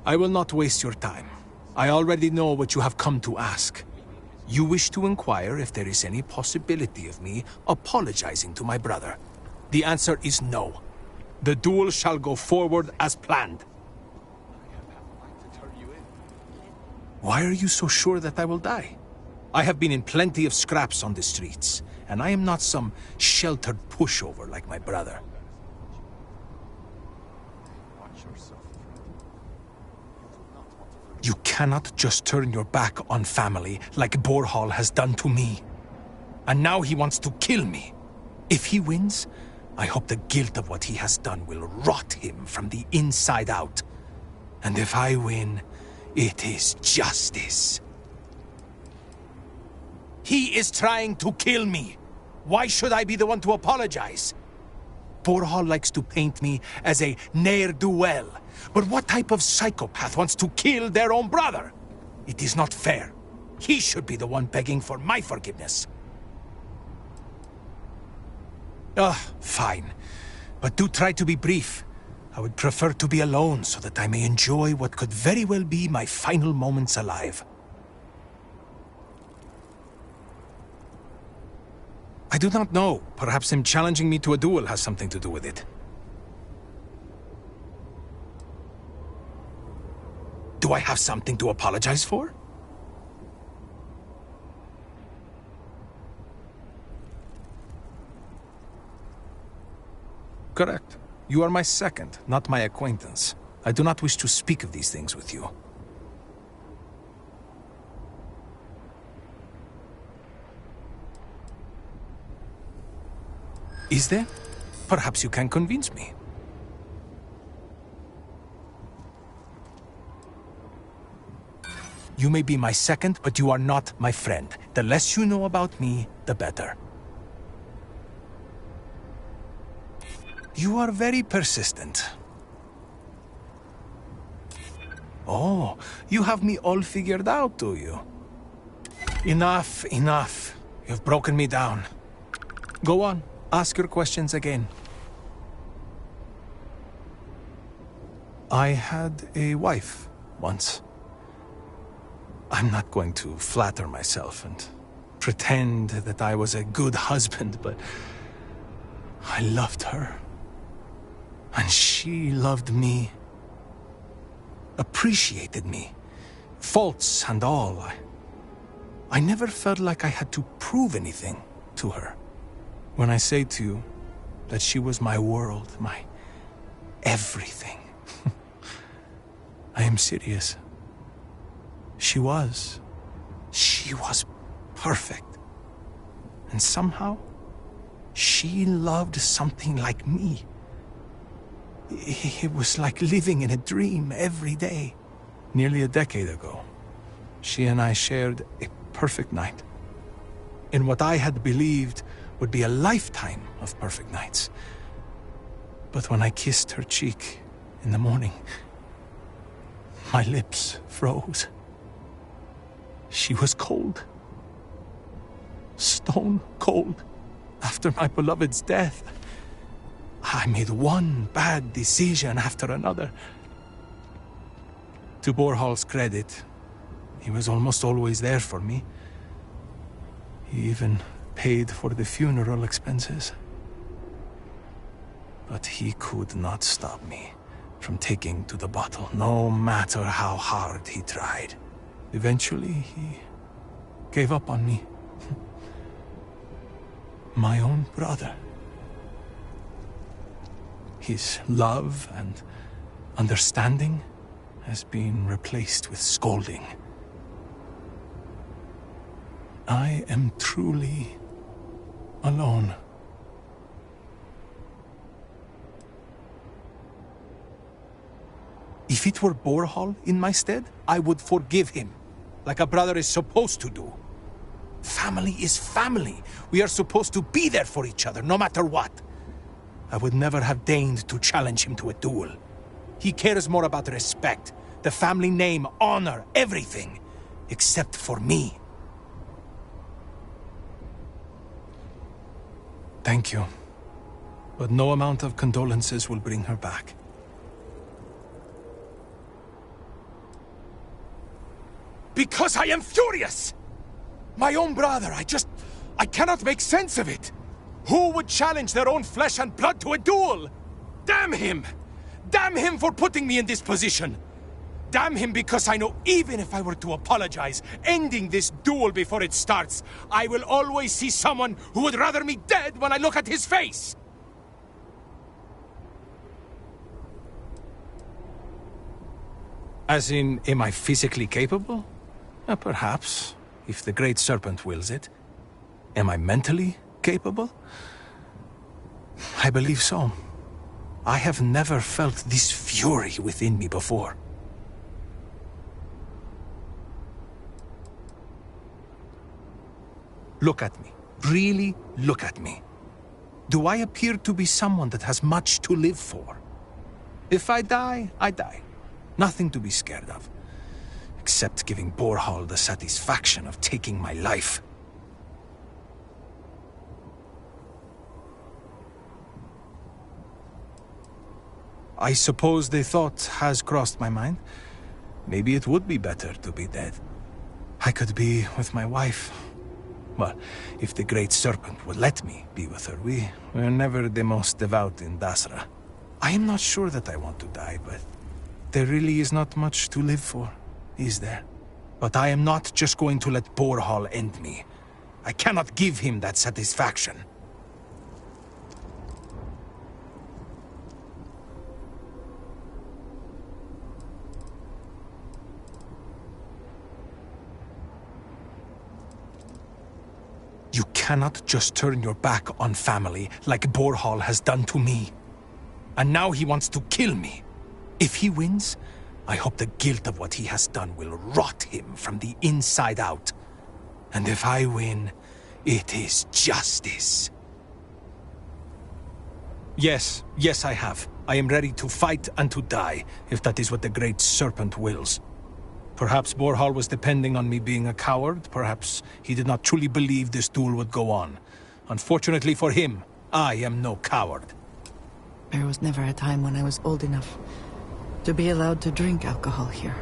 I will not waste your time. I already know what you have come to ask. You wish to inquire if there is any possibility of me apologizing to my brother. The answer is no. The duel shall go forward as planned. Why are you so sure that I will die? I have been in plenty of scraps on the streets, and I am not some sheltered pushover like my brother. You cannot just turn your back on family like Borhall has done to me. And now he wants to kill me. If he wins, I hope the guilt of what he has done will rot him from the inside out. And if I win, it is justice. He is trying to kill me. Why should I be the one to apologize? Borhall likes to paint me as a ne'er-do-well. But what type of psychopath wants to kill their own brother? It is not fair. He should be the one begging for my forgiveness. Fine. But do try to be brief. I would prefer to be alone so that I may enjoy what could very well be my final moments alive. I do not know. Perhaps him challenging me to a duel has something to do with it. Do I have something to apologize for? Correct. You are my second, not my acquaintance. I do not wish to speak of these things with you. Is there? Perhaps you can convince me. You may be my second, but you are not my friend. The less you know about me, the better. You are very persistent. Oh, you have me all figured out, do you? Enough, enough. You've broken me down. Go on, ask your questions again. I had a wife once. I'm not going to flatter myself and pretend that I was a good husband, but I loved her. And she loved me. Appreciated me. Faults and all. I never felt like I had to prove anything to her. When I say to you that she was my world, my everything, I am serious. She was perfect. And somehow, she loved something like me. It was like living in a dream every day. Nearly a decade ago, she and I shared a perfect night. In what I had believed would be a lifetime of perfect nights. But when I kissed her cheek in the morning, my lips froze. She was cold. Stone cold. After my beloved's death, I made one bad decision after another. To Borhal's credit, he was almost always there for me. He even paid for the funeral expenses. But he could not stop me from taking to the bottle, no matter how hard he tried. Eventually, he gave up on me. My own brother. His love and understanding has been replaced with scolding. I am truly alone. If it were Borhal in my stead, I would forgive him, like a brother is supposed to do. Family is family. We are supposed to be there for each other, no matter what. I would never have deigned to challenge him to a duel. He cares more about respect, the family name, honor, everything, except for me. Thank you. But no amount of condolences will bring her back. Because I am furious! My own brother, I cannot make sense of it. Who would challenge their own flesh and blood to a duel? Damn him! Damn him for putting me in this position! Damn him because I know even if I were to apologize, ending this duel before it starts, I will always see someone who would rather me dead when I look at his face! As in, am I physically capable? Perhaps, if the Great Serpent wills it. Am I mentally capable? I believe so. I have never felt this fury within me before. Look at me. Really look at me. Do I appear to be someone that has much to live for? If I die, I die. Nothing to be scared of. Except giving Borhal the satisfaction of taking my life. I suppose the thought has crossed my mind. Maybe it would be better to be dead. I could be with my wife. Well, if the Great Serpent would let me be with her, we're never the most devout in Dasra. I am not sure that I want to die, but there really is not much to live for, is there? But I am not just going to let Borhal end me. I cannot give him that satisfaction. You cannot just turn your back on family like Borhal has done to me. And now he wants to kill me. If he wins, I hope the guilt of what he has done will rot him from the inside out. And if I win, it is justice. Yes, I have. I am ready to fight and to die, if that is what the Great Serpent wills. Perhaps Borhall was depending on me being a coward. Perhaps he did not truly believe this duel would go on. Unfortunately for him, I am no coward. There was never a time when I was old enough to be allowed to drink alcohol here.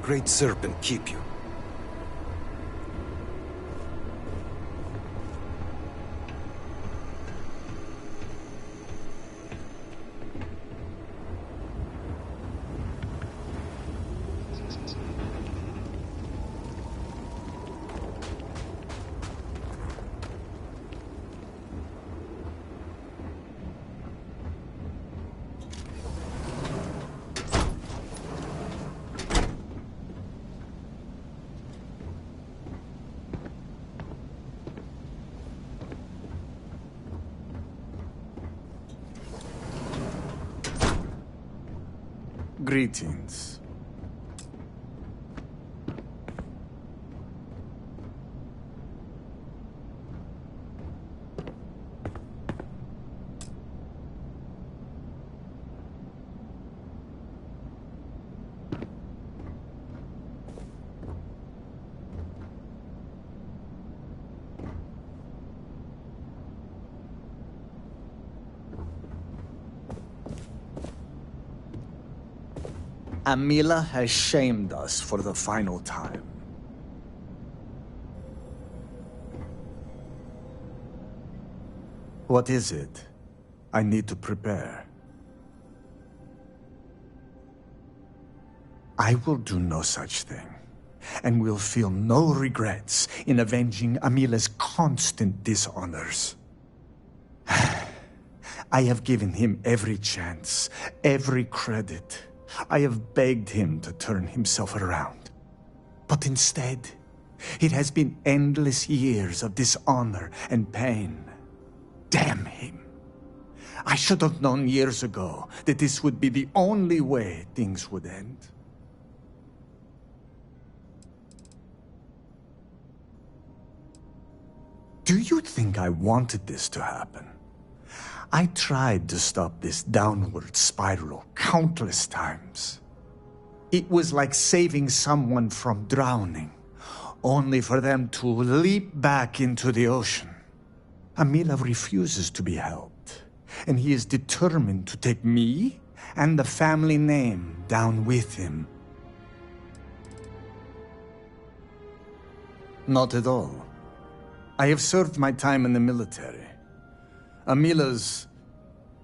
Great Serpent keep you. Greetings. Amila has shamed us for the final time. What is it? I need to prepare. I will do no such thing, and will feel no regrets in avenging Amila's constant dishonors. I have given him every chance, every credit. I have begged him to turn himself around. But instead, it has been endless years of dishonor and pain. Damn him. I should have known years ago that this would be the only way things would end. Do you think I wanted this to happen? I tried to stop this downward spiral countless times. It was like saving someone from drowning, only for them to leap back into the ocean. Amila refuses to be helped, and he is determined to take me and the family name down with him. Not at all. I have served my time in the military. Amila's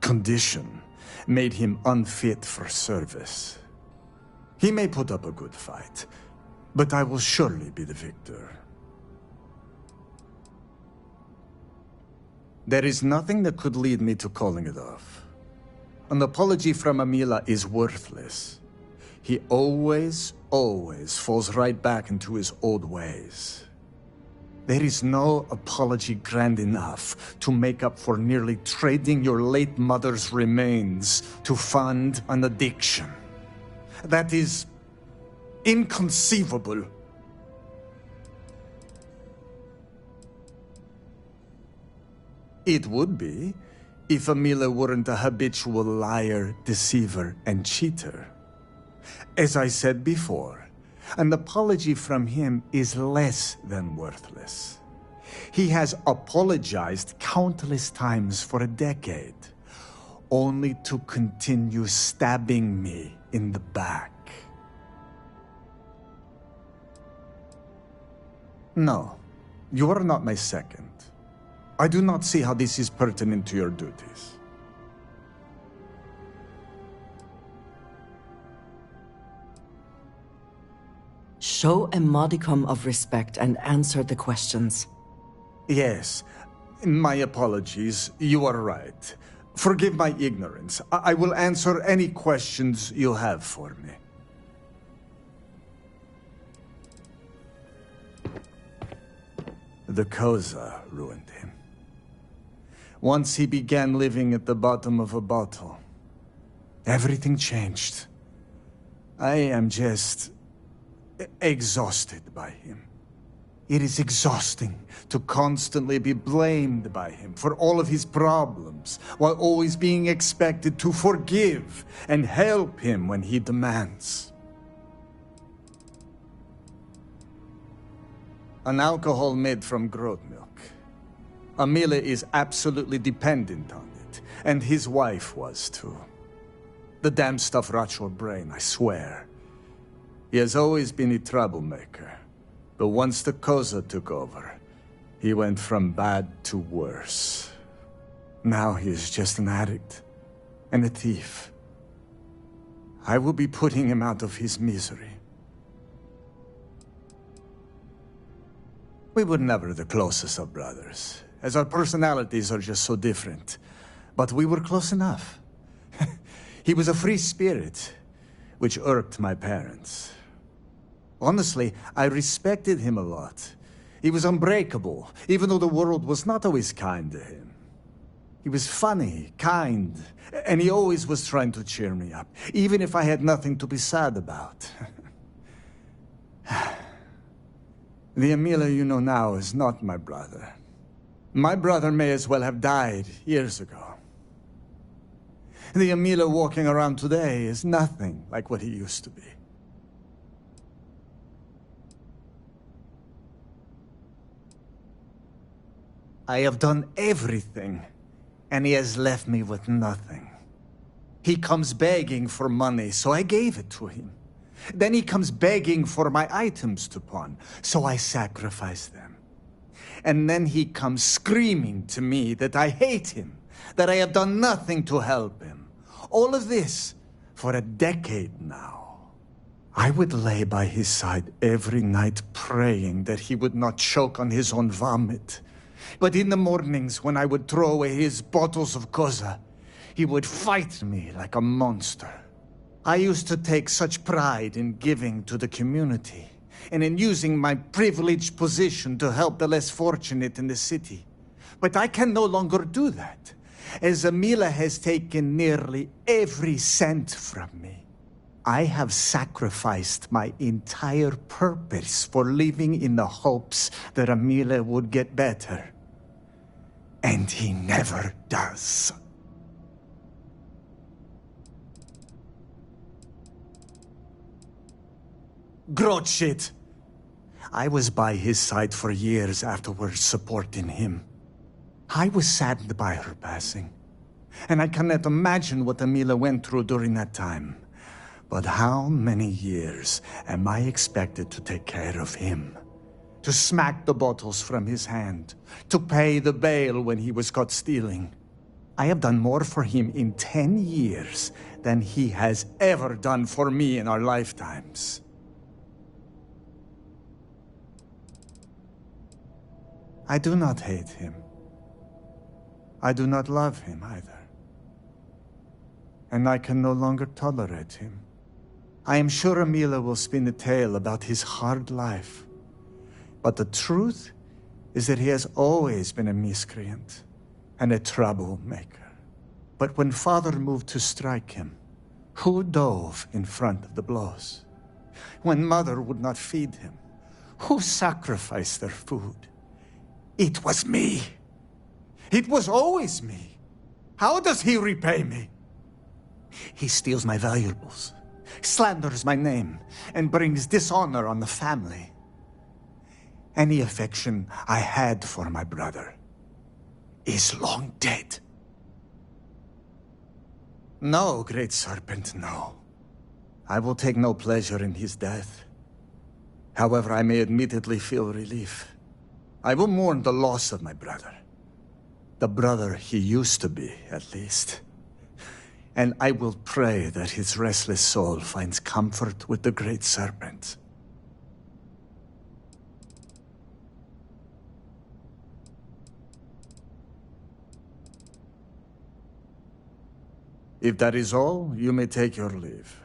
condition made him unfit for service. He may put up a good fight, but I will surely be the victor. There is nothing that could lead me to calling it off. An apology from Amila is worthless. He always falls right back into his old ways. There is no apology grand enough to make up for nearly trading your late mother's remains to fund an addiction. That is inconceivable. It would be if Amila weren't a habitual liar, deceiver, and cheater. As I said before, an apology from him is less than worthless. He has apologized countless times for a decade, only to continue stabbing me in the back. No, you are not my second. I do not see how this is pertinent to your duties. Show a modicum of respect and answer the questions. Yes, my apologies. You are right. Forgive my ignorance. I will answer any questions you have for me. The Koza ruined him. Once he began living at the bottom of a bottle, everything changed. I am just exhausted by him. It is exhausting to constantly be blamed by him for all of his problems, while always being expected to forgive and help him when he demands. An alcohol made from goat milk. Amila is absolutely dependent on it, and his wife was too. The damn stuff rots your brain, I swear. He has always been a troublemaker. But once the Koza took over, he went from bad to worse. Now he is just an addict and a thief. I will be putting him out of his misery. We were never the closest of brothers, as our personalities are just so different. But we were close enough. He was a free spirit, which irked my parents. Honestly, I respected him a lot. He was unbreakable, even though the world was not always kind to him. He was funny, kind, and he always was trying to cheer me up, even if I had nothing to be sad about. The Amila you know now is not my brother. My brother may as well have died years ago. The Amila walking around today is nothing like what he used to be. I have done everything, and he has left me with nothing. He comes begging for money, so I gave it to him. Then he comes begging for my items to pawn, so I sacrifice them. And then he comes screaming to me that I hate him, that I have done nothing to help him. All of this for a decade now. I would lay by his side every night praying that he would not choke on his own vomit. But in the mornings, when I would throw away his bottles of Koza, he would fight me like a monster. I used to take such pride in giving to the community, and in using my privileged position to help the less fortunate in the city. But I can no longer do that, as Amila has taken nearly every cent from me. I have sacrificed my entire purpose for living in the hopes that Amila would get better. And he never does. Grot shit! I was by his side for years afterwards, supporting him. I was saddened by her passing, and I cannot imagine what Amila went through during that time. But how many years am I expected to take care of him? To smack the bottles from his hand, to pay the bail when he was caught stealing. I have done more for him in 10 years than he has ever done for me in our lifetimes. I do not hate him. I do not love him either. And I can no longer tolerate him. I am sure Amila will spin a tale about his hard life. But the truth is that he has always been a miscreant and a troublemaker. But when Father moved to strike him, who dove in front of the blows? When Mother would not feed him, who sacrificed their food? It was me. It was always me. How does he repay me? He steals my valuables, slanders my name, and brings dishonor on the family. Any affection I had for my brother is long dead. No, Great Serpent, no. I will take no pleasure in his death. However, I may admittedly feel relief. I will mourn the loss of my brother. The brother he used to be, at least. And I will pray that his restless soul finds comfort with the Great Serpent. If that is all, you may take your leave.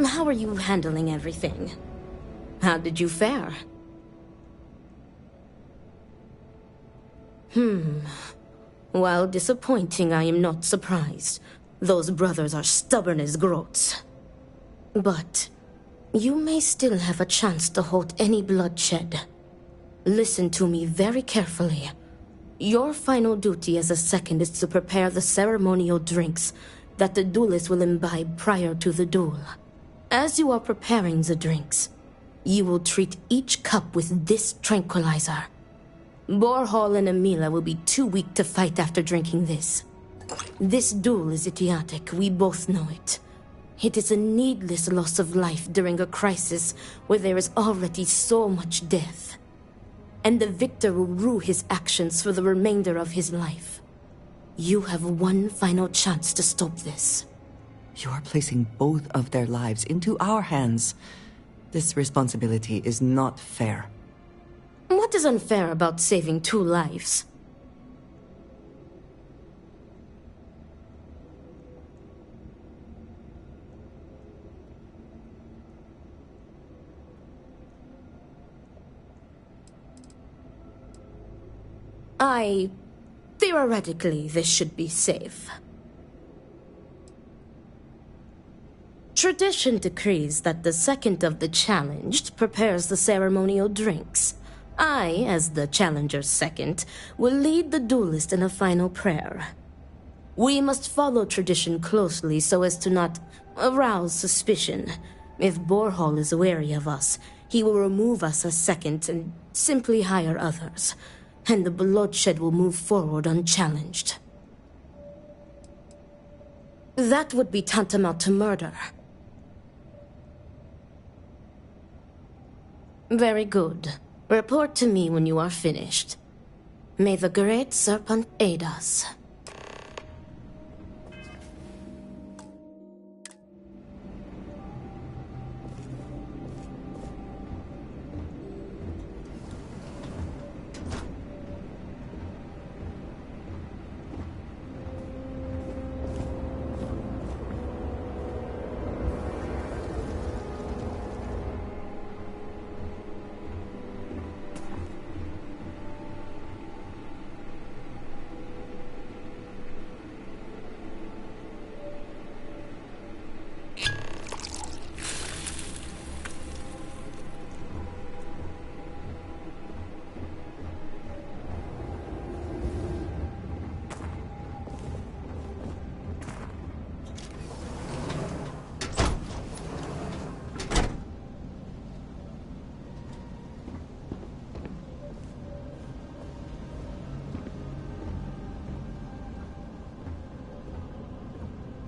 How are you handling everything? How did you fare? While disappointing, I am not surprised. Those brothers are stubborn as groats. But you may still have a chance to halt any bloodshed. Listen to me very carefully. Your final duty as a second is to prepare the ceremonial drinks that the duelists will imbibe prior to the duel. As you are preparing the drinks, you will treat each cup with this tranquilizer. Borhall and Amila will be too weak to fight after drinking this. This duel is idiotic, we both know it. It is a needless loss of life during a crisis where there is already so much death. And the victor will rue his actions for the remainder of his life. You have one final chance to stop this. You are placing both of their lives into our hands. This responsibility is not fair. What is unfair about saving 2 lives? Theoretically, this should be safe. Tradition decrees that the second of the challenged prepares the ceremonial drinks. I, as the challenger's second, will lead the duelist in a final prayer. We must follow tradition closely so as to not arouse suspicion. If Borhall is wary of us, he will remove us as second and simply hire others, and the bloodshed will move forward unchallenged. That would be tantamount to murder. Very good. Report to me when you are finished. May the Great Serpent aid us.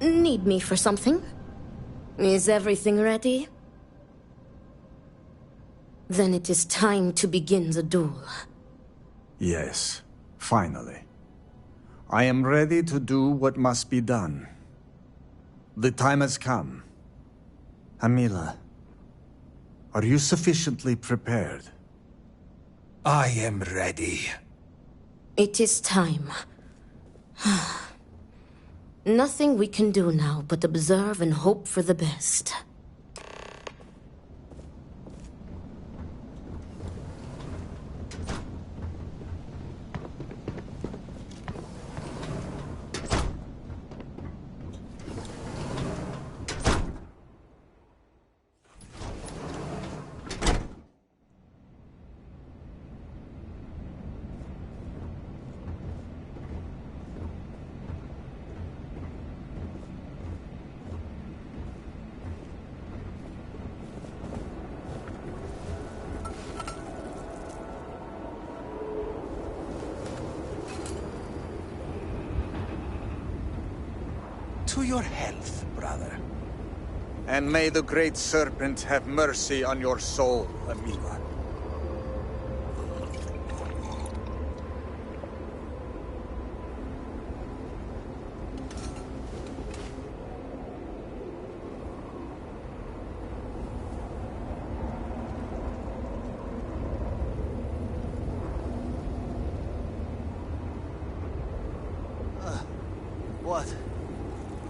Need me for something? Is everything ready? Then it is time to begin the duel. Yes, finally. I am ready to do what must be done. The time has come. Amila, are you sufficiently prepared? I am ready. It is time. Nothing we can do now but observe and hope for the best. to your health, brother. And may the Great Serpent have mercy on your soul, Amila.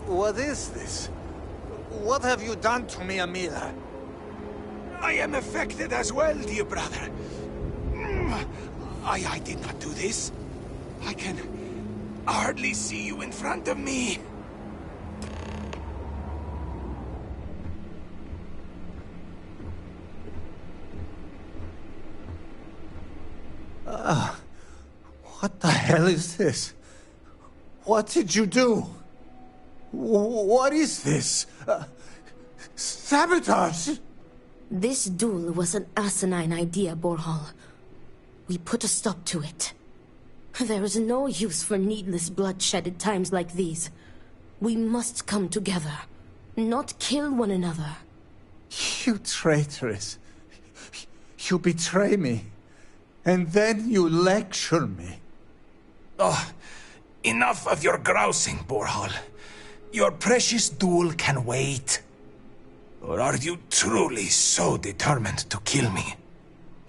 What is this? What have you done to me, Amila? I am affected as well, dear brother. I did not do this. I can hardly see you in front of me. What the hell is this? What did you do? What is this? Sabotage? This duel was an asinine idea, Borhal. We put a stop to it. There is no use for needless bloodshed at times like these. We must come together, not kill one another. You traitoress. You betray me. And then you lecture me. Oh, enough of your grousing, Borhal. Your precious duel can wait. Or are you truly so determined to kill me?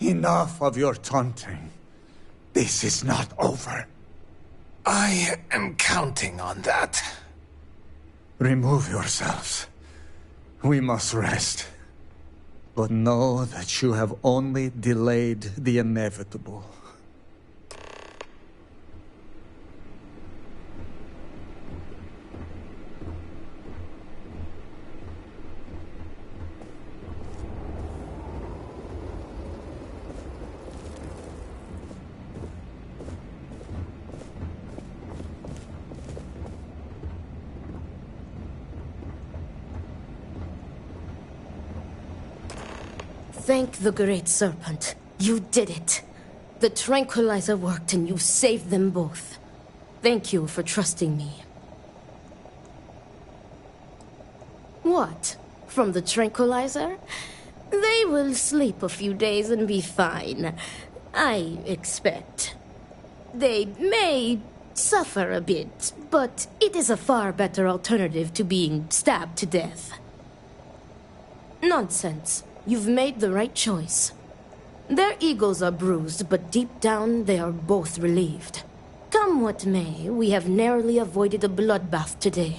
Enough of your taunting. This is not over. I am counting on that. Remove yourselves. We must rest. But know that you have only delayed the inevitable. Thank the Great Serpent. You did it. The Tranquilizer worked and you saved them both. Thank you for trusting me. What? From the Tranquilizer? They will sleep a few days and be fine. I expect. They may suffer a bit, but it is a far better alternative to being stabbed to death. Nonsense. You've made the right choice. Their egos are bruised, but deep down they are both relieved. Come what may, we have narrowly avoided a bloodbath today.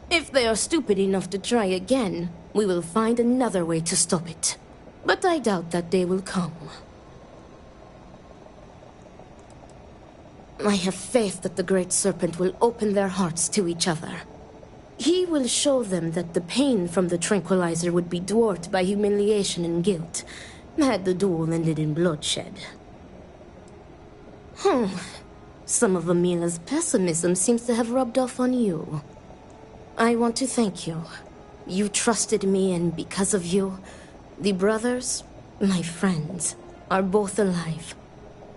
If they are stupid enough to try again, we will find another way to stop it. But I doubt that day will come. I have faith that the Great Serpent will open their hearts to each other. He will show them that the pain from the Tranquilizer would be dwarfed by humiliation and guilt, had the duel ended in bloodshed. Some of Amila's pessimism seems to have rubbed off on you. I want to thank you. You trusted me, and because of you, the brothers, my friends, are both alive.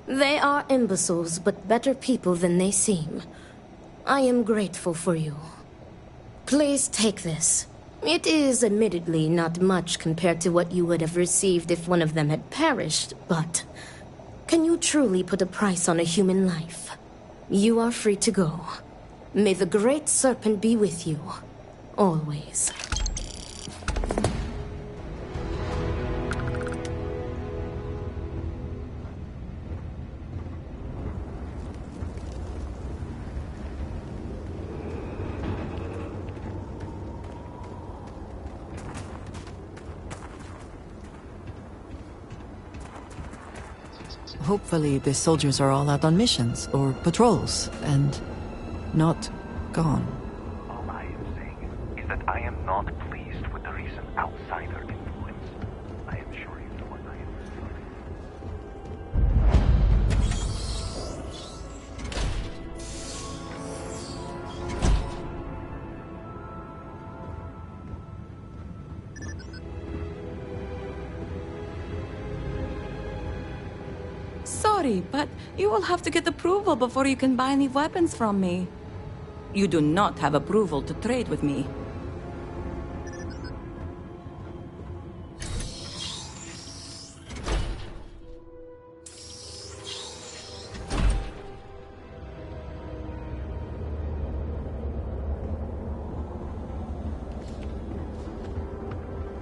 They are imbeciles, but better people than they seem. I am grateful for you. Please take this. It is admittedly not much compared to what you would have received if one of them had perished, but can you truly put a price on a human life? You are free to go. May the Great Serpent be with you, always. Hopefully the soldiers are all out on missions or patrols and not gone. All I am saying is that I am not pleased with the recent outsider influence. I am sure you know what I am referring Sorry, but you will have to get approval before you can buy any weapons from me. You do not have approval to trade with me.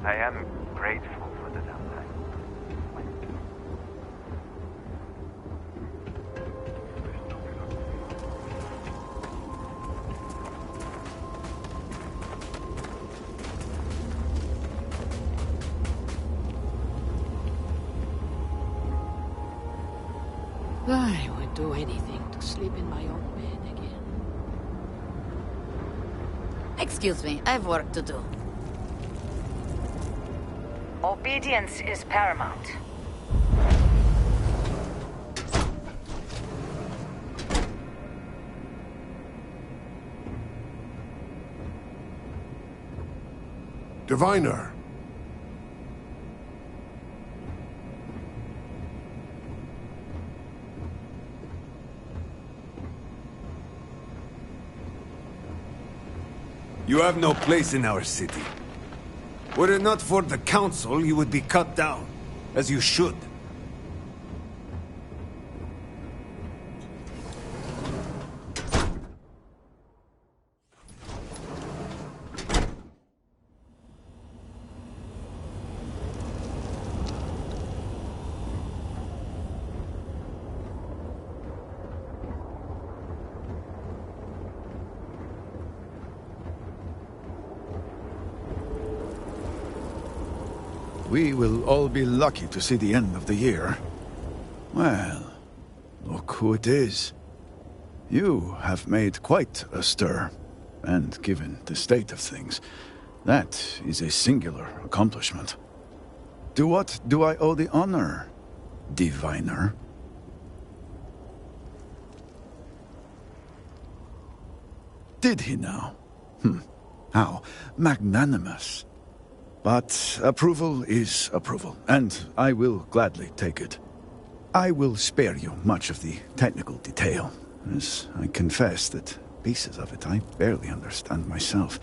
I am grateful for the downtime. I would do anything to sleep in my own bed again. Excuse me, I have work to do. Obedience is paramount. Diviner. You have no place in our city. Were it not for the Council, you would be cut down, as you should. We will all be lucky to see the end of the year. Well, look who it is. You have made quite a stir, and given the state of things, that is a singular accomplishment. To what do I owe the honor, diviner? Did he now? How magnanimous. But approval is approval, and I will gladly take it. I will spare you much of the technical detail, as I confess that pieces of it I barely understand myself.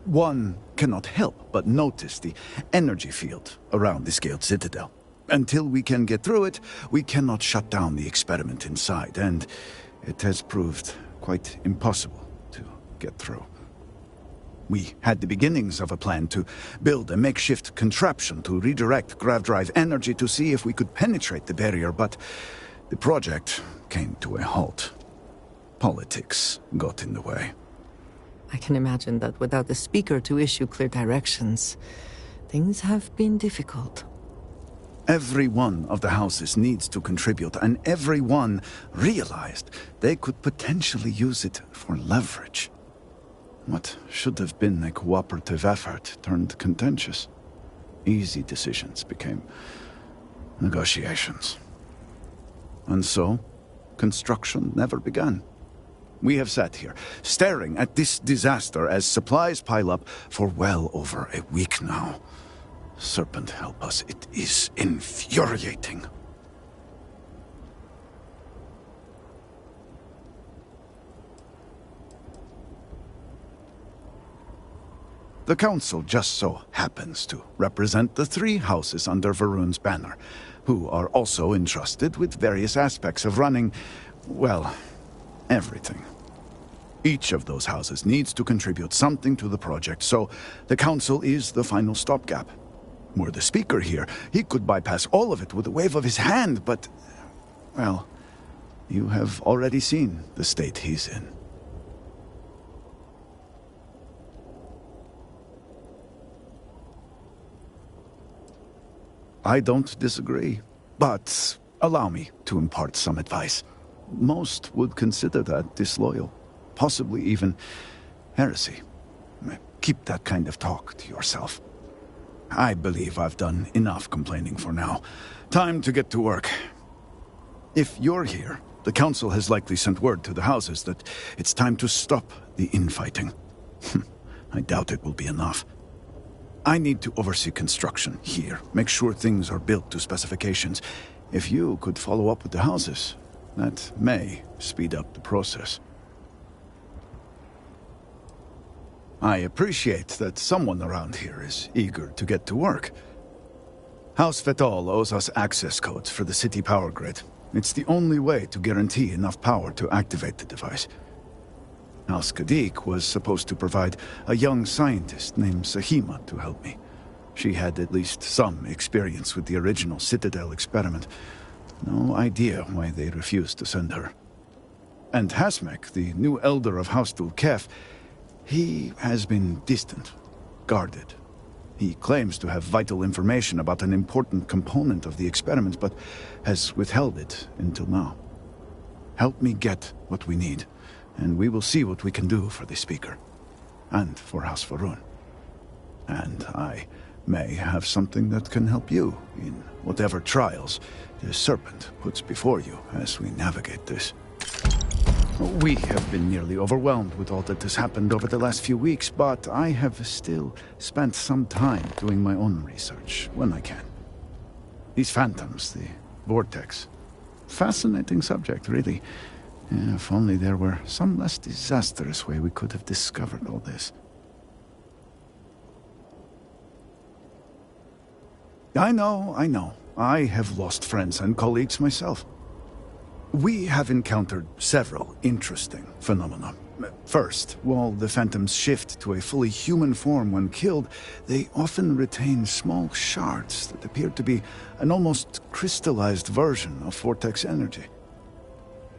One cannot help but notice the energy field around the Scaled Citadel. Until we can get through it, we cannot shut down the experiment inside, and it has proved quite impossible to get through. We had the beginnings of a plan to build a makeshift contraption to redirect grav drive energy to see if we could penetrate the barrier, but the project came to a halt. Politics got in the way. I can imagine that without the speaker to issue clear directions, things have been difficult. Every one of the houses needs to contribute, and every one realized they could potentially use it for leverage. What should have been a cooperative effort turned contentious. Easy decisions became negotiations. And so, construction never began. We have sat here, staring at this disaster as supplies pile up for well over a week now. Serpent help us, it is infuriating. The Council just so happens to represent the 3 houses under Va'ruun's banner, who are also entrusted with various aspects of running, well, everything. Each of those houses needs to contribute something to the project, so the Council is the final stopgap. Were the speaker here, he could bypass all of it with a wave of his hand, but, well, you have already seen the state he's in. I don't disagree, but allow me to impart some advice. Most would consider that disloyal, possibly even heresy. Keep that kind of talk to yourself. I believe I've done enough complaining for now. Time to get to work. If you're here, the Council has likely sent word to the houses that it's time to stop the infighting. I doubt it will be enough. I need to oversee construction here, make sure things are built to specifications. If you could follow up with the houses, that may speed up the process. I appreciate that someone around here is eager to get to work. House Vetol owes us access codes for the city power grid. It's the only way to guarantee enough power to activate the device. House Kadik was supposed to provide a young scientist named Sahima to help me. She had at least some experience with the original Citadel experiment. No idea why they refused to send her. And Hasmek, the new elder of House Dulkef, he has been distant, guarded. He claims to have vital information about an important component of the experiment, but has withheld it until now. Help me get what we need, and we will see what we can do for the Speaker, and for House Varun. And I may have something that can help you in whatever trials the Serpent puts before you as we navigate this. We have been nearly overwhelmed with all that has happened over the last few weeks, but I have still spent some time doing my own research when I can. These phantoms, the vortex. Fascinating subject, really. If only there were some less disastrous way we could have discovered all this. I know. I have lost friends and colleagues myself. We have encountered several interesting phenomena. First, while the phantoms shift to a fully human form when killed, they often retain small shards that appear to be an almost crystallized version of vortex energy.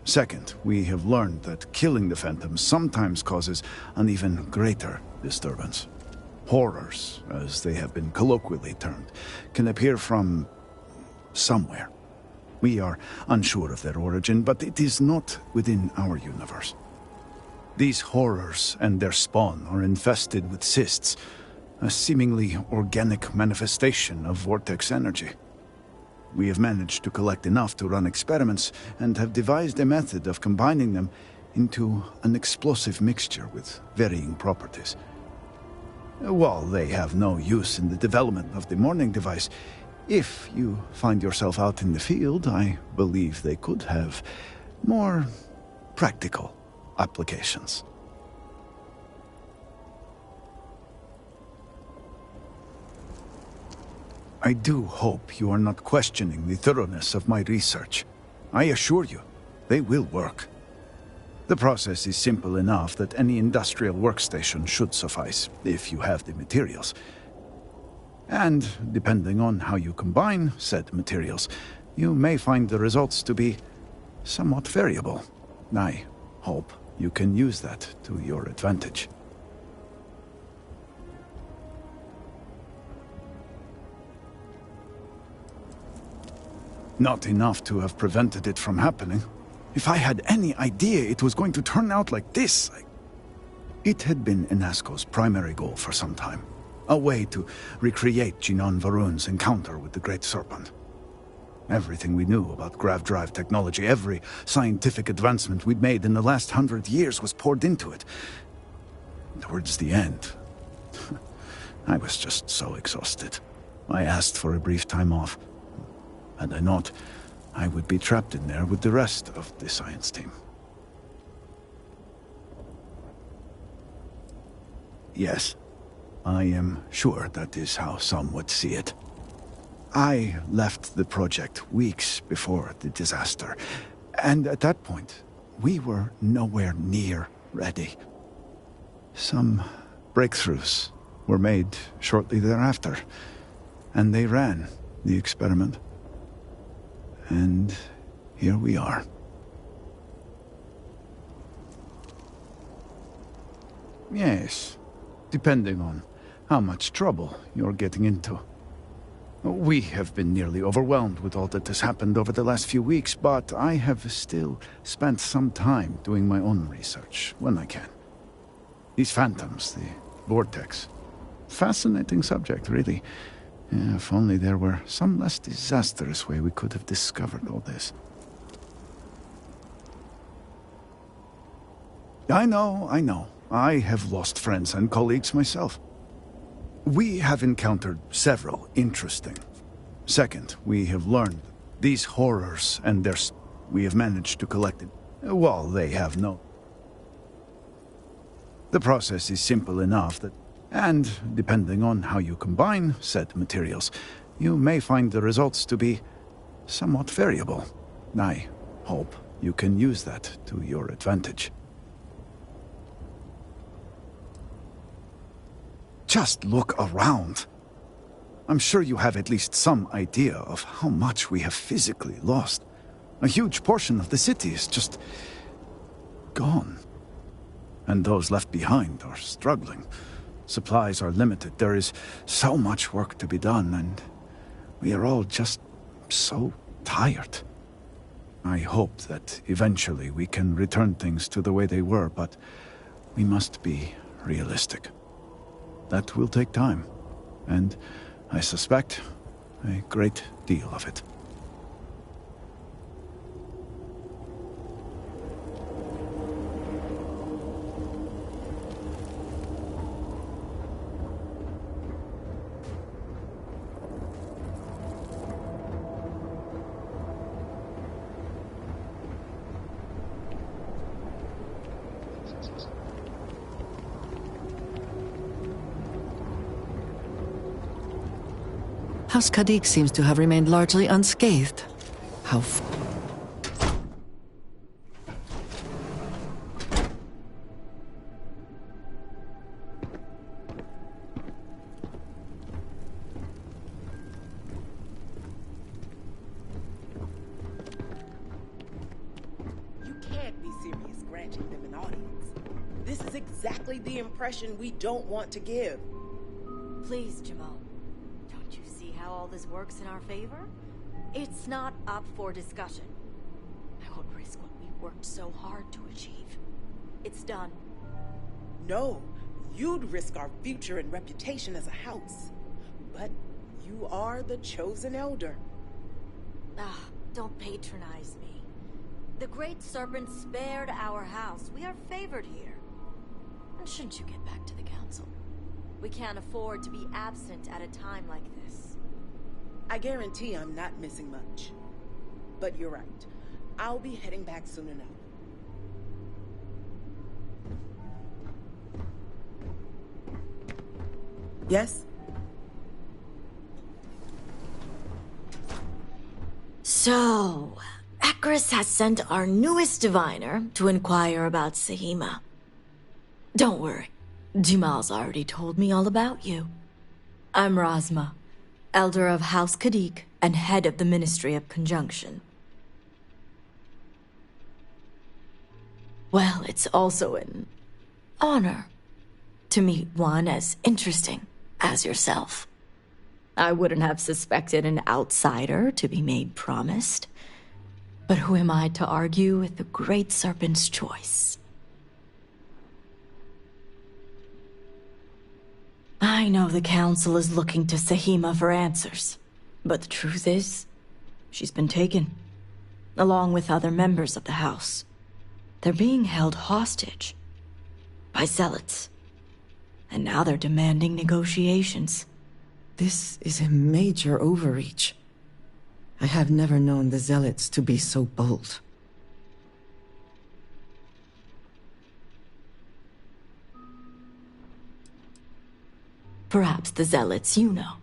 Second, we have learned that killing the phantoms sometimes causes an even greater disturbance. Horrors, as they have been colloquially termed, can appear from somewhere. We are unsure of their origin, but it is not within our universe. These horrors and their spawn are infested with cysts, a seemingly organic manifestation of vortex energy. We have managed to collect enough to run experiments and have devised a method of combining them into an explosive mixture with varying properties. While they have no use in the development of the morning device, if you find yourself out in the field, I believe they could have more practical applications. I do hope you are not questioning the thoroughness of my research. I assure you, they will work. The process is simple enough that any industrial workstation should suffice, if you have the materials. And, depending on how you combine said materials, you may find the results to be somewhat variable. I hope you can use that to your advantage. Not enough to have prevented it from happening. If I had any idea it was going to turn out like this, It had been Inasco's primary goal for some time. A way to recreate Jinan Varun's encounter with the Great Serpent. Everything we knew about grav drive technology, every scientific advancement we'd made in the last 100 years was poured into it. Towards the end, I was just so exhausted. I asked for a brief time off. Had I not, I would be trapped in there with the rest of the science team. Yes, I am sure that is how some would see it. I left the project weeks before the disaster, and at that point, we were nowhere near ready. Some breakthroughs were made shortly thereafter, and they ran the experiment. And here we are. Yes, depending on how much trouble you're getting into. We have been nearly overwhelmed with all that has happened over the last few weeks, but I have still spent some time doing my own research when I can. These phantoms, the vortex. Fascinating subject, really. If only there were some less disastrous way we could have discovered all this. I know. I have lost friends and colleagues myself. We have encountered several interesting. Second, we have learned these horrors and we have managed to collect it. While they have no... The process is simple enough that, and depending on how you combine said materials, you may find the results to be somewhat variable. I hope you can use that to your advantage. Just look around. I'm sure you have at least some idea of how much we have physically lost. A huge portion of the city is just gone. And those left behind are struggling. Supplies are limited. There is so much work to be done, and we are all just so tired. I hope that eventually we can return things to the way they were, but we must be realistic. That will take time, and I suspect a great deal of it. House Kadik seems to have remained largely unscathed. How You can't be serious granting them an audience. This is exactly the impression we don't want to give. Please, Jamal. Don't you see how all this works in our favor? It's not up for discussion. I won't risk what we worked so hard to achieve. It's done. No, you'd risk our future and reputation as a house. But you are the chosen elder. Ah, don't patronize me. The Great Serpent spared our house. We are favored here. And shouldn't you get back to the council? We can't afford to be absent at a time like this. I guarantee I'm not missing much. But you're right. I'll be heading back soon enough. Yes? So, Akris has sent our newest diviner to inquire about Sahima. Don't worry. Jamal's already told me all about you. I'm Razma, Elder of House Kadik and head of the Ministry of Conjunction. Well, it's also an honor to meet one as interesting as yourself. I wouldn't have suspected an outsider to be made promised. But who am I to argue with the Great Serpent's choice? I know the Council is looking to Sahima for answers, but the truth is, she's been taken, along with other members of the House. They're being held hostage by zealots, and now they're demanding negotiations. This is a major overreach. I have never known the zealots to be so bold. Perhaps the zealots you know.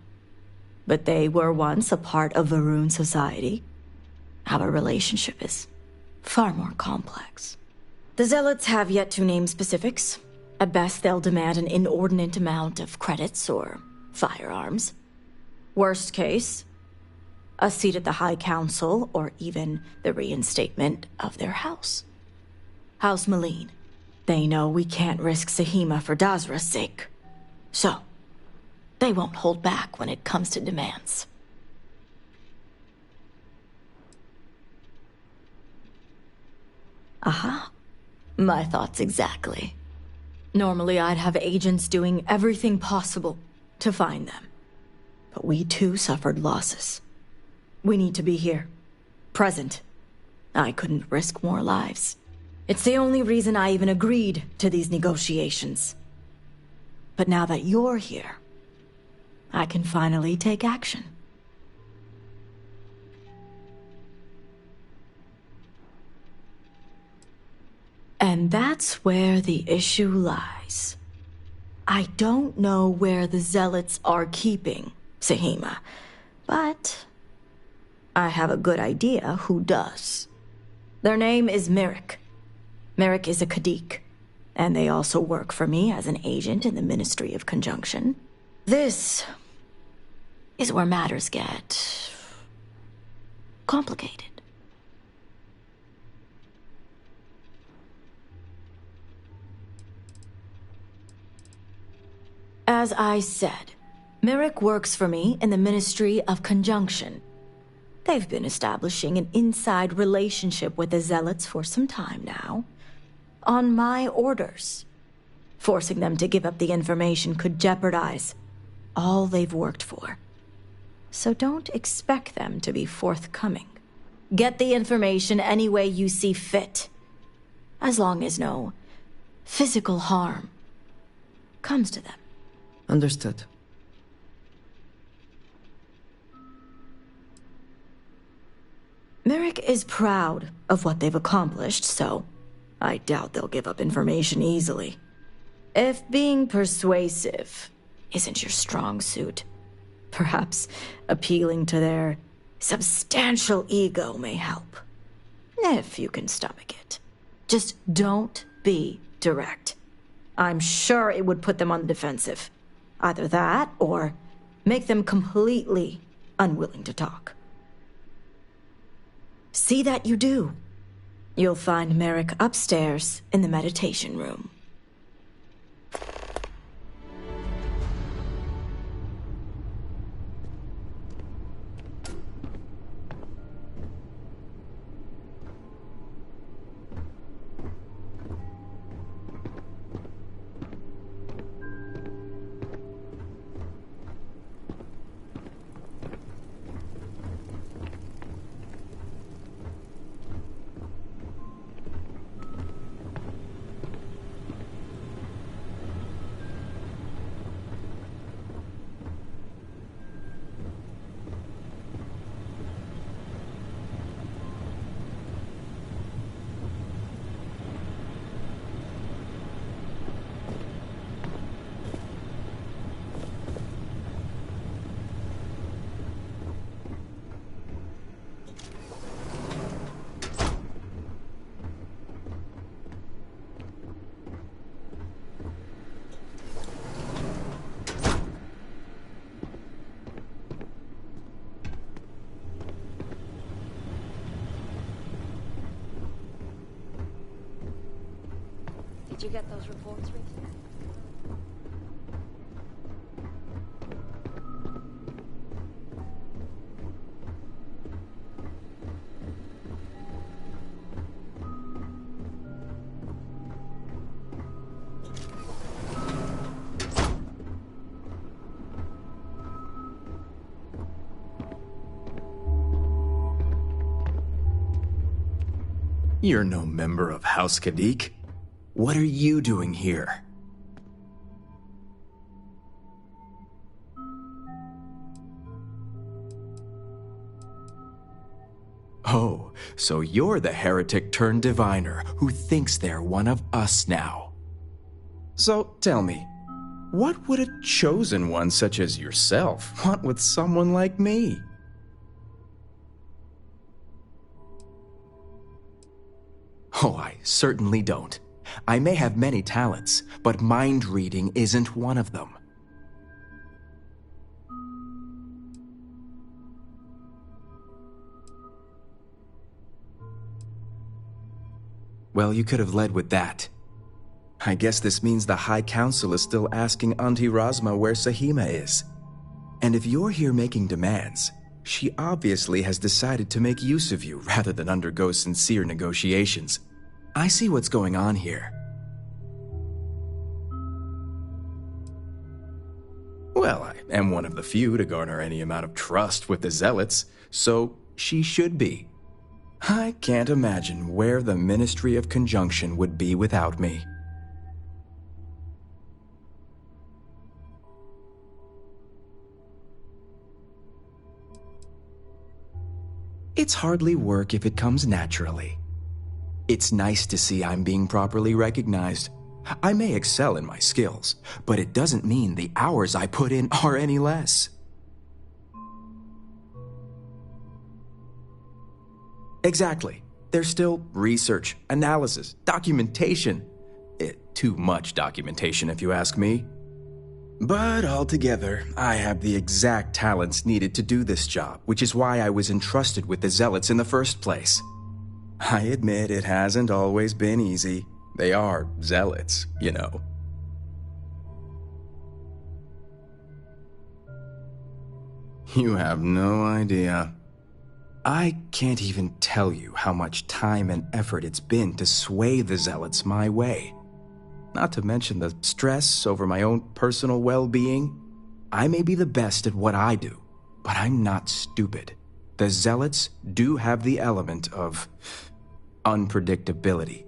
But they were once a part of Varun society. Our relationship is far more complex. The zealots have yet to name specifics. At best, they'll demand an inordinate amount of credits or firearms. Worst case, a seat at the High Council or even the reinstatement of their house. House Malene. They know we can't risk Sahima for Dazra's sake. So, they won't hold back when it comes to demands. Aha. My thoughts exactly. Normally I'd have agents doing everything possible to find them. But we too suffered losses. We need to be here. Present. I couldn't risk more lives. It's the only reason I even agreed to these negotiations. But now that you're here, I can finally take action. And that's where the issue lies. I don't know where the Zealots are keeping Sahima, but I have a good idea who does. Their name is Merrick. Merrick is a Kadik, and they also work for me as an agent in the Ministry of Conjunction. This is where matters get complicated. As I said, Merrick works for me in the Ministry of Conjunction. They've been establishing an inside relationship with the Zealots for some time now. On my orders. Forcing them to give up the information could jeopardize all they've worked for. So don't expect them to be forthcoming. Get the information any way you see fit. As long as no physical harm comes to them. Understood. Merrick is proud of what they've accomplished, so I doubt they'll give up information easily. If being persuasive isn't your strong suit, perhaps appealing to their substantial ego may help. If you can stomach it. Just don't be direct. I'm sure it would put them on the defensive. Either that, or make them completely unwilling to talk. See that you do. You'll find Merrick upstairs in the meditation room. Did you get those reports, Rick? You're no member of House Kadik. What are you doing here? Oh, so you're the heretic turned diviner who thinks they're one of us now. So tell me, what would a chosen one such as yourself want with someone like me? Oh, I certainly don't. I may have many talents, but mind reading isn't one of them. Well, you could have led with that. I guess this means the High Council is still asking Auntie Razma where Sahima is. And if you're here making demands, she obviously has decided to make use of you rather than undergo sincere negotiations. I see what's going on here. Well, I am one of the few to garner any amount of trust with the Zealots, so she should be. I can't imagine where the Ministry of Conjunction would be without me. It's hardly work if it comes naturally. It's nice to see I'm being properly recognized. I may excel in my skills, but it doesn't mean the hours I put in are any less. Exactly. There's still research, analysis, documentation. Too much documentation, if you ask me. But altogether, I have the exact talents needed to do this job, which is why I was entrusted with the Zealots in the first place. I admit it hasn't always been easy. They are Zealots, you know. You have no idea. I can't even tell you how much time and effort it's been to sway the Zealots my way. Not to mention the stress over my own personal well-being. I may be the best at what I do, but I'm not stupid. The Zealots do have the element of unpredictability.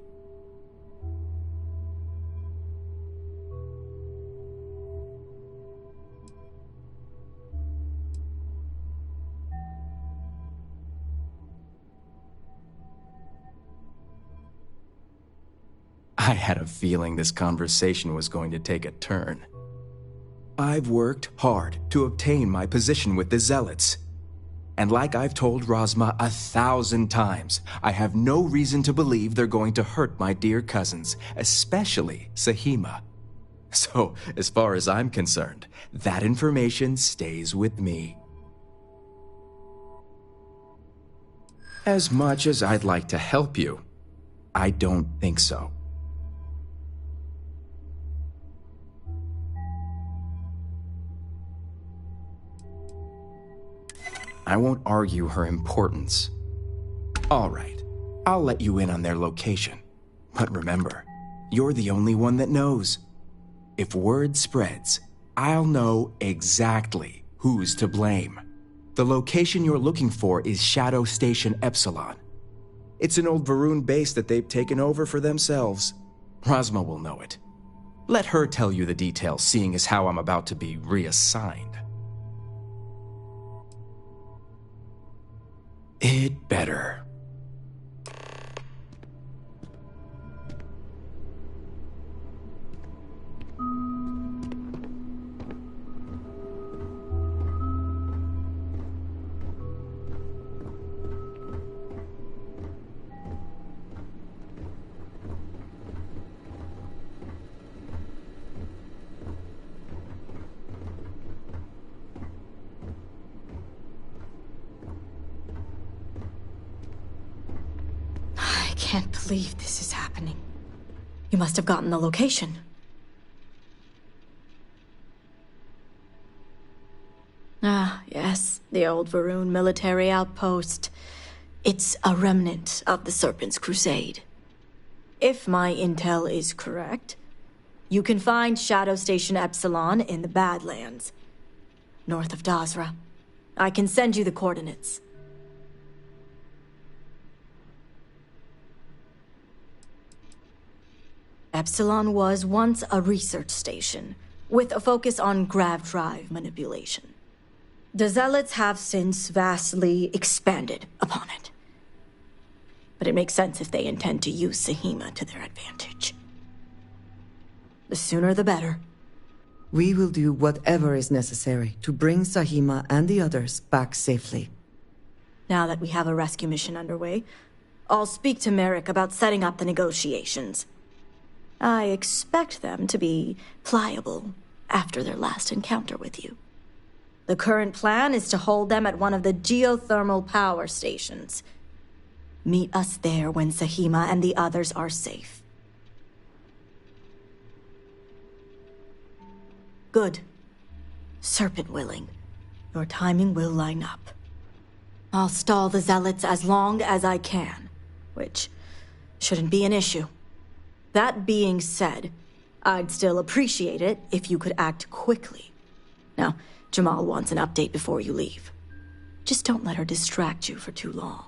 I had a feeling this conversation was going to take a turn. I've worked hard to obtain my position with the Zealots. And like I've told Rosma 1,000 times, I have no reason to believe they're going to hurt my dear cousins, especially Sahima. So, as far as I'm concerned, that information stays with me. As much as I'd like to help you, I don't think so. I won't argue her importance. All right, I'll let you in on their location. But remember, you're the only one that knows. If word spreads, I'll know exactly who's to blame. The location you're looking for is Shadow Station Epsilon. It's an old Varun base that they've taken over for themselves. Rosma will know it. Let her tell you the details, seeing as how I'm about to be reassigned. It better. I can't believe this is happening. You must have gotten the location. Ah, yes, the old Varun military outpost. It's a remnant of the Serpent's Crusade. If my intel is correct, you can find Shadow Station Epsilon in the Badlands, north of Dazra. I can send you the coordinates. Epsilon was once a research station, with a focus on grav drive manipulation. The Zealots have since vastly expanded upon it. But it makes sense if they intend to use Sahima to their advantage. The sooner the better. We will do whatever is necessary to bring Sahima and the others back safely. Now that we have a rescue mission underway, I'll speak to Merrick about setting up the negotiations. I expect them to be pliable after their last encounter with you. The current plan is to hold them at one of the geothermal power stations. Meet us there when Sahima and the others are safe. Good. Serpent willing, your timing will line up. I'll stall the Zealots as long as I can, which shouldn't be an issue. That being said, I'd still appreciate it if you could act quickly. Now, Jamal wants an update before you leave. Just don't let her distract you for too long.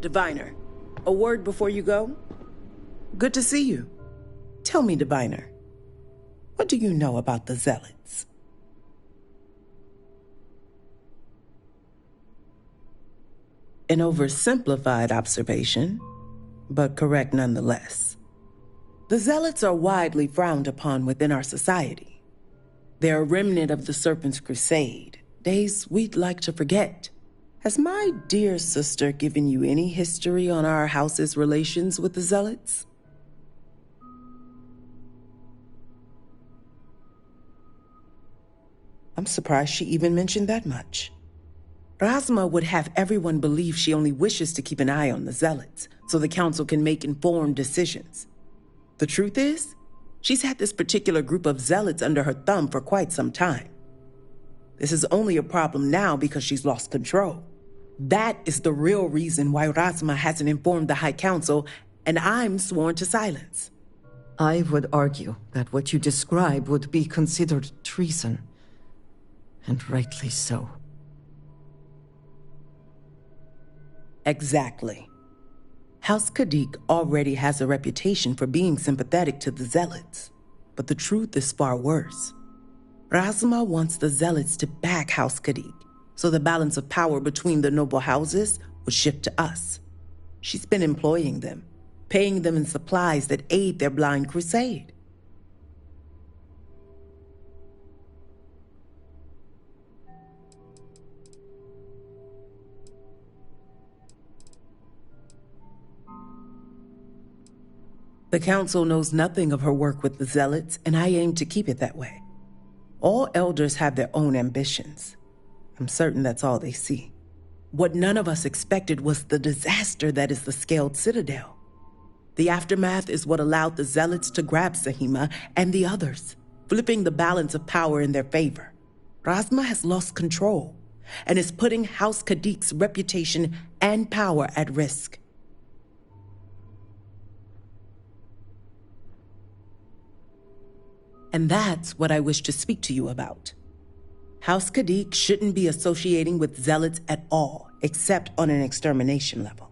Diviner, a word before you go? Good to see you. Tell me, Diviner, What do you know about the Zealots? An oversimplified observation, but correct nonetheless. The Zealots are widely frowned upon within our society. They're a remnant of the Serpent's Crusade, days we'd like to forget. Has my dear sister given you any history on our house's relations with the Zealots? I'm surprised she even mentioned that much. Razma would have everyone believe she only wishes to keep an eye on the Zealots, so the Council can make informed decisions. The truth is, she's had this particular group of Zealots under her thumb for quite some time. This is only a problem now because she's lost control. That is the real reason why Razma hasn't informed the High Council, and I'm sworn to silence. I would argue that what you describe would be considered treason. And rightly so. Exactly. House Kadik already has a reputation for being sympathetic to the Zealots, but the truth is far worse. Razma wants the Zealots to back House Kadik, so the balance of power between the noble houses would shift to us. She's been employing them, paying them in supplies that aid their blind crusade. The Council knows nothing of her work with the Zealots, and I aim to keep it that way. All elders have their own ambitions. I'm certain that's all they see. What none of us expected was the disaster that is the Scaled Citadel. The aftermath is what allowed the Zealots to grab Sahima and the others, flipping the balance of power in their favor. Razma has lost control and is putting House Kadik's reputation and power at risk. And that's what I wish to speak to you about. House Kadik shouldn't be associating with Zealots at all, except on an extermination level.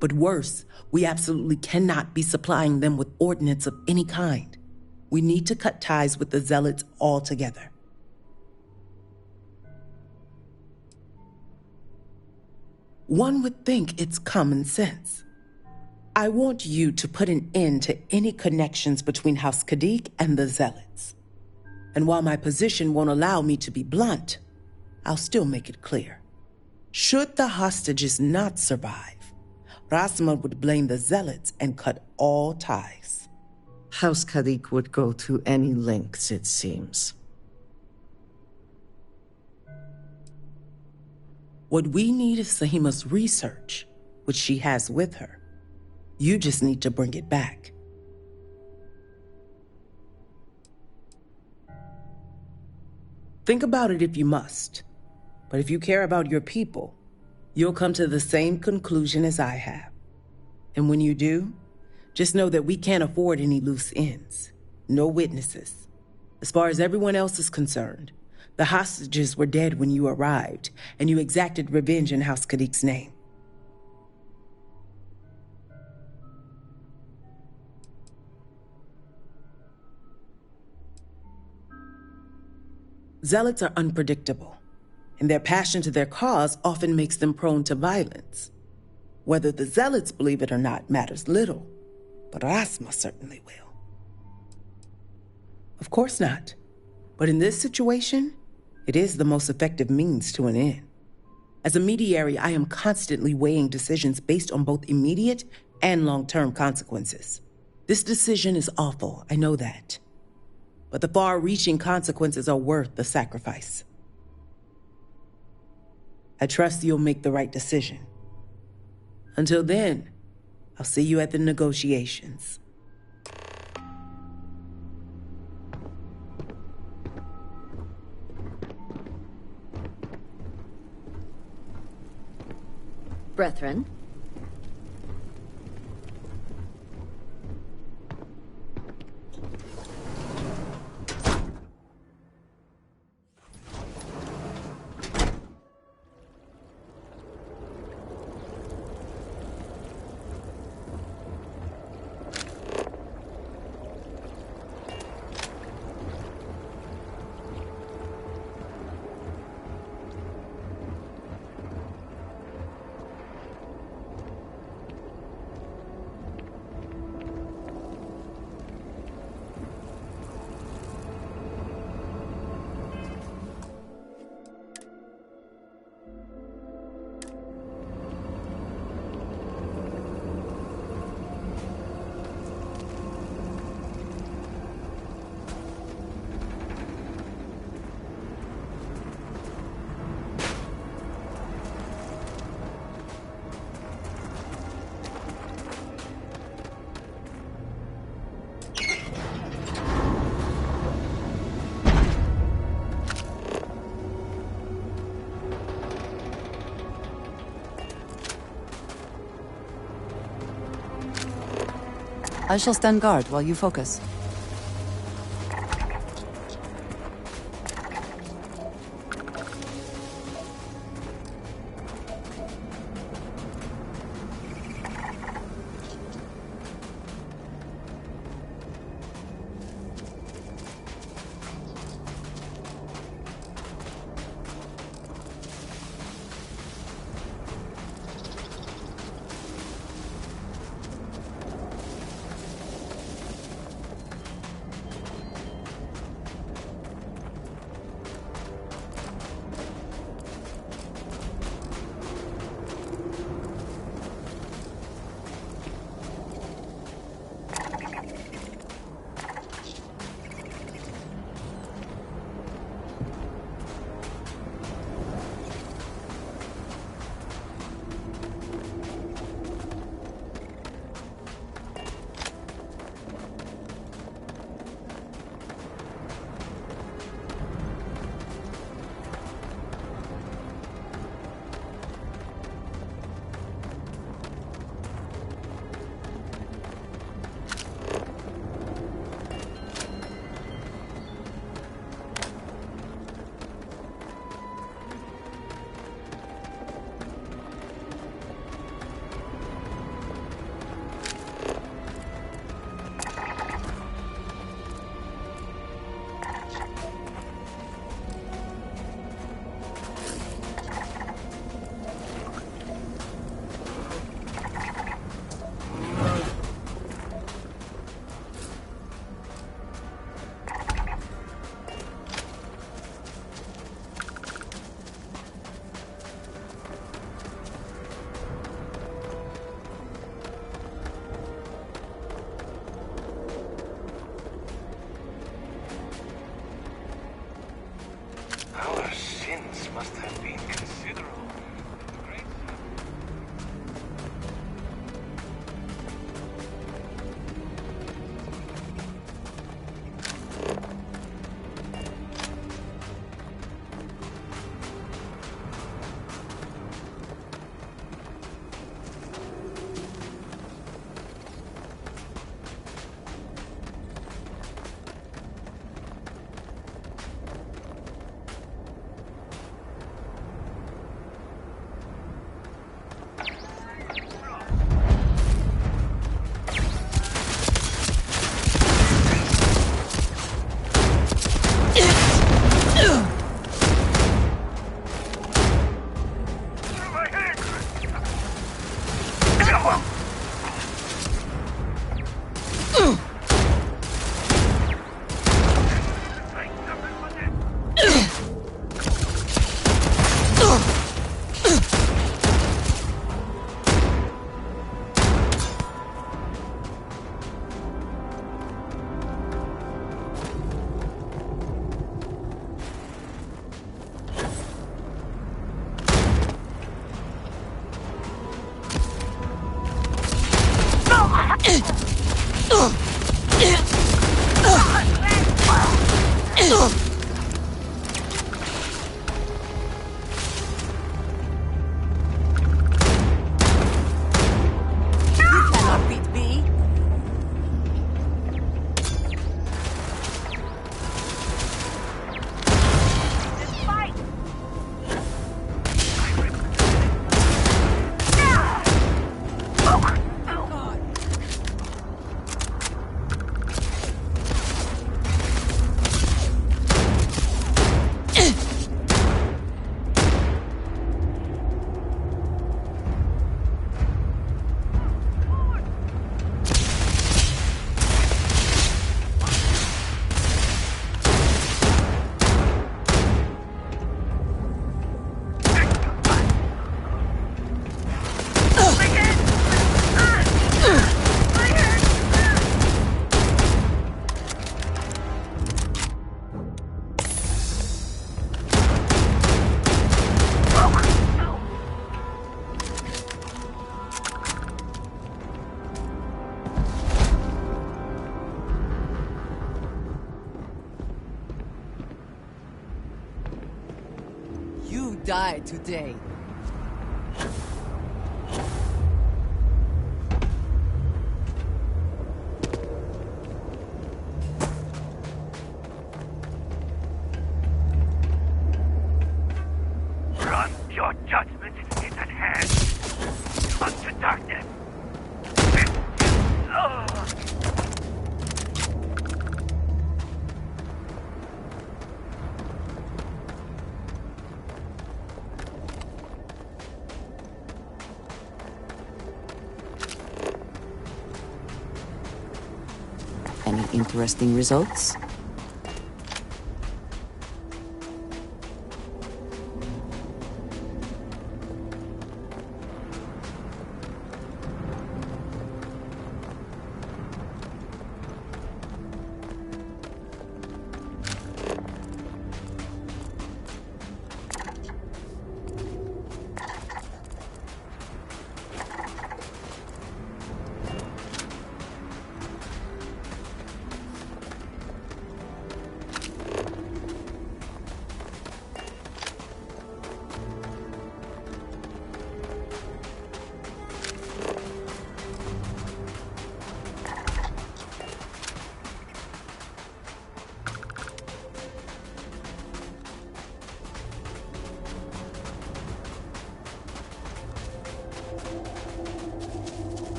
But worse, we absolutely cannot be supplying them with ordnance of any kind. We need to cut ties with the Zealots altogether. One would think it's common sense. I want you to put an end to any connections between House Kadik and the Zealots. And while my position won't allow me to be blunt, I'll still make it clear. Should the hostages not survive, Razma would blame the Zealots and cut all ties. House Kadik would go to any lengths, it seems. What we need is Sahima's research, which she has with her. You just need to bring it back. Think about it if you must, but if you care about your people, you'll come to the same conclusion as I have. And when you do, just know that we can't afford any loose ends. No witnesses. As far as everyone else is concerned, the hostages were dead when you arrived, and you exacted revenge in House Kadik's name. Zealots are unpredictable, and their passion to their cause often makes them prone to violence. Whether the Zealots believe it or not matters little, but Razma certainly will. Of course not, but in this situation, it is the most effective means to an end. As a mediary, I am constantly weighing decisions based on both immediate and long-term consequences. This decision is awful, I know that. But the far-reaching consequences are worth the sacrifice. I trust you'll make the right decision. Until then, I'll see you at the negotiations. Brethren, I shall stand guard while you focus. Must have been considerable. Great. Die today. Any interesting results?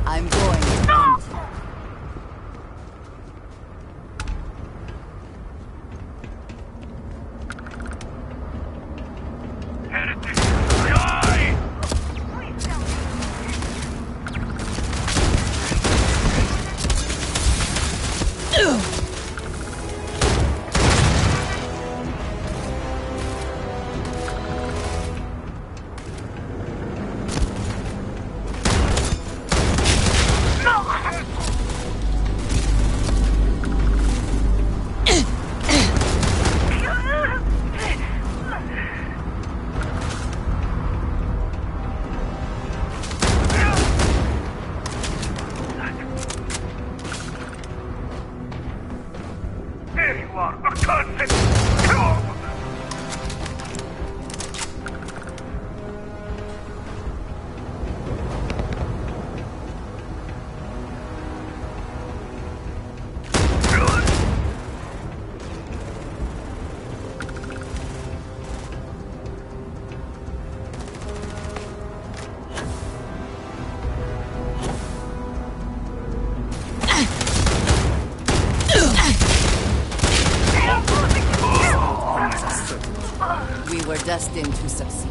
I'm going. Destined to succeed.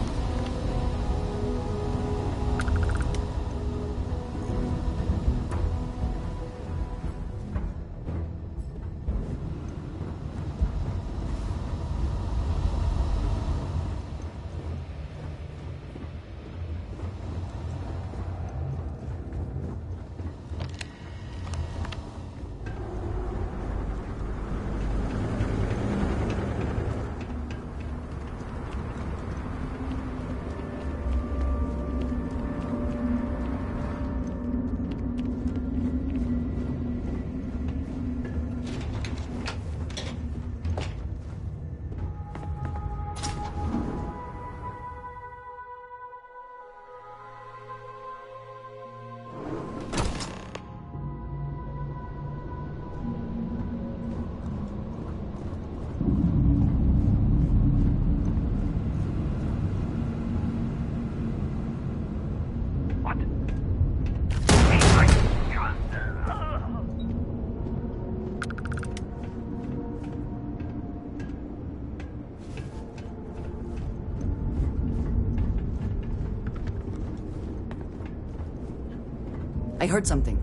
I heard something.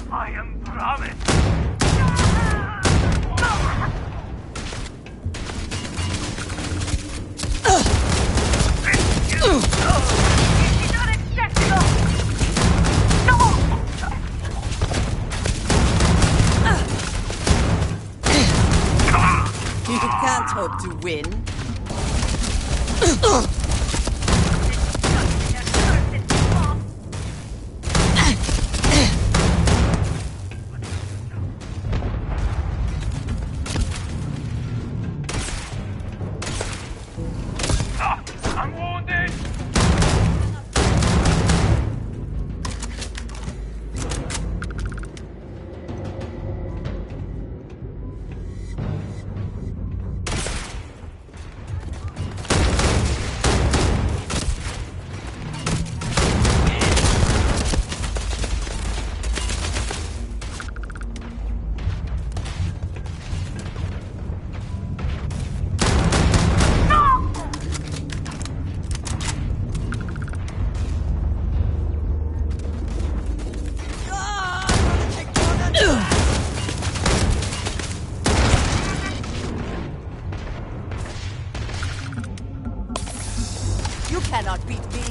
I am promised. You can't hope to win. I'm wounded. You cannot beat me.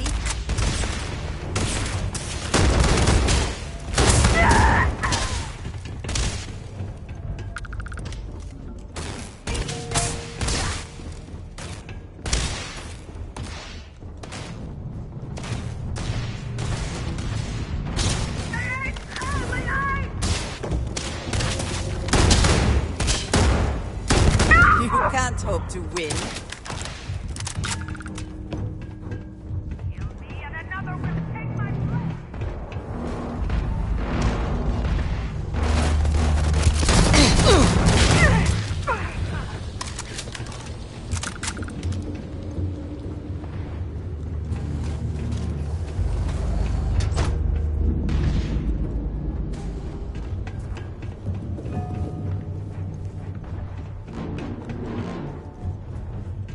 You can't hope to win.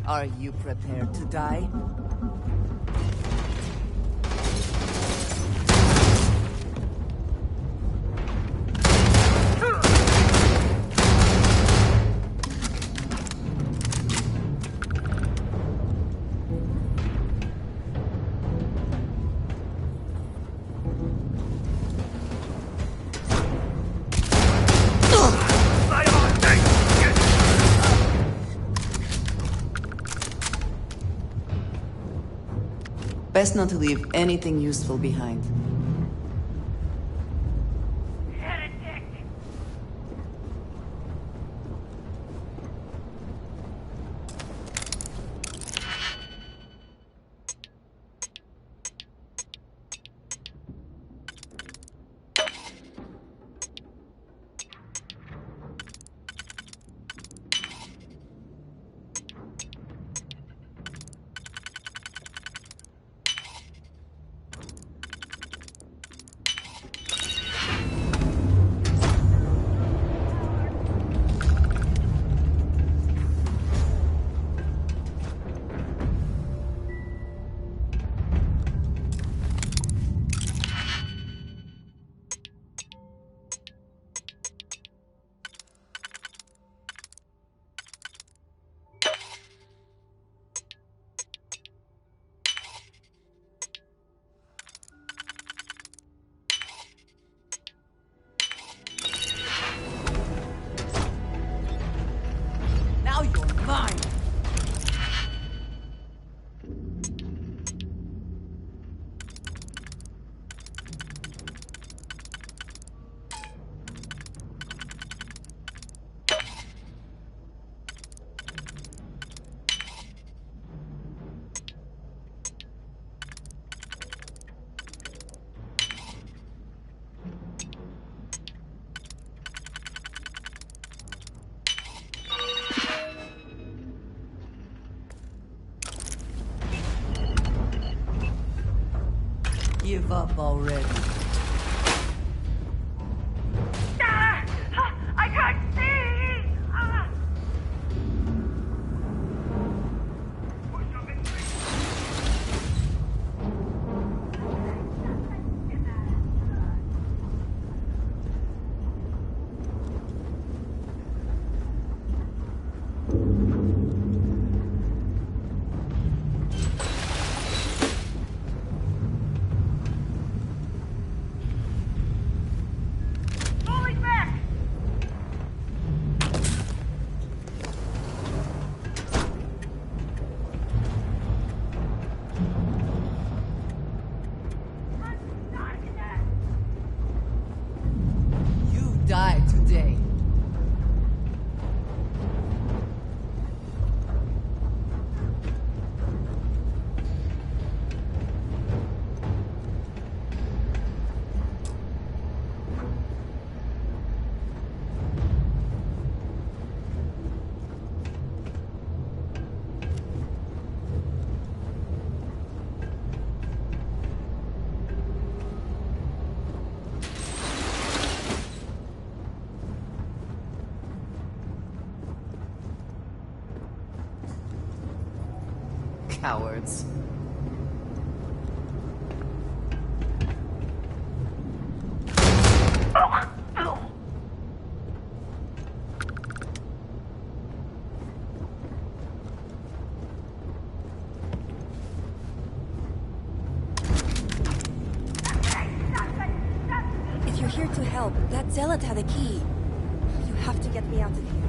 Are you prepared to die? Best not to leave anything useful behind. Give up already. I can't see! Cowards. If you're here to help, that zealot had a key. You have to get me out of here.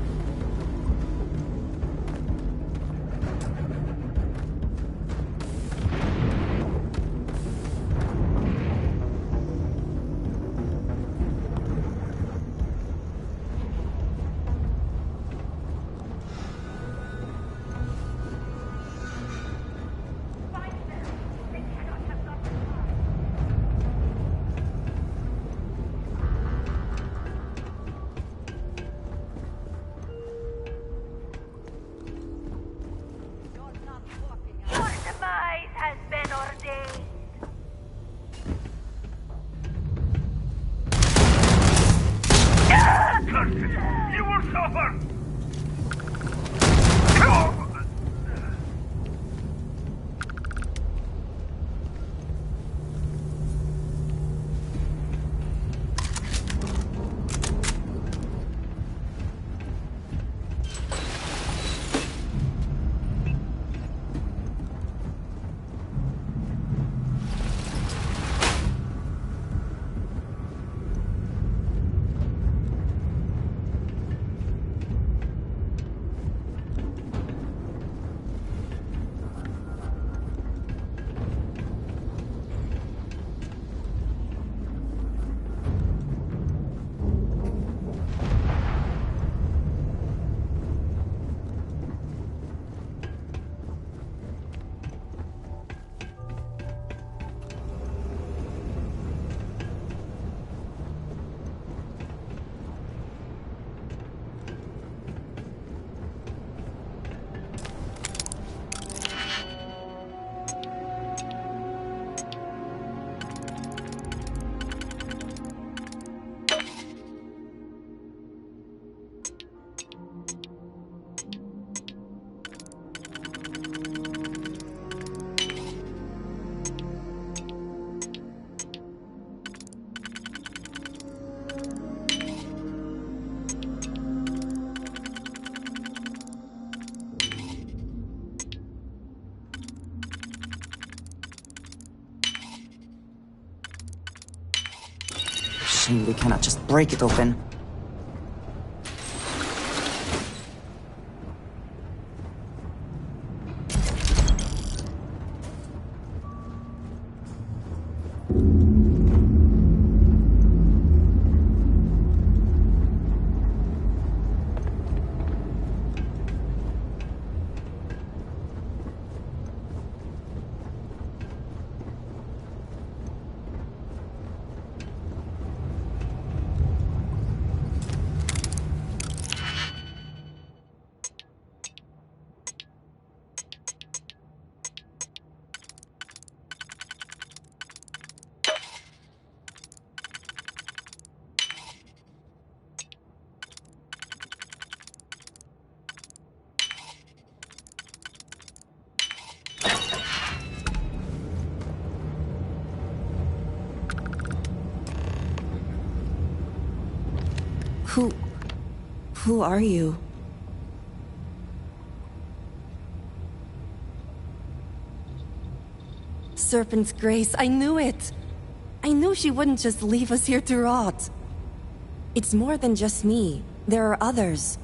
Shame we cannot just break it open. Who are you? Serpent's Grace, I knew it! I knew she wouldn't just leave us here to rot. It's more than just me. There are others.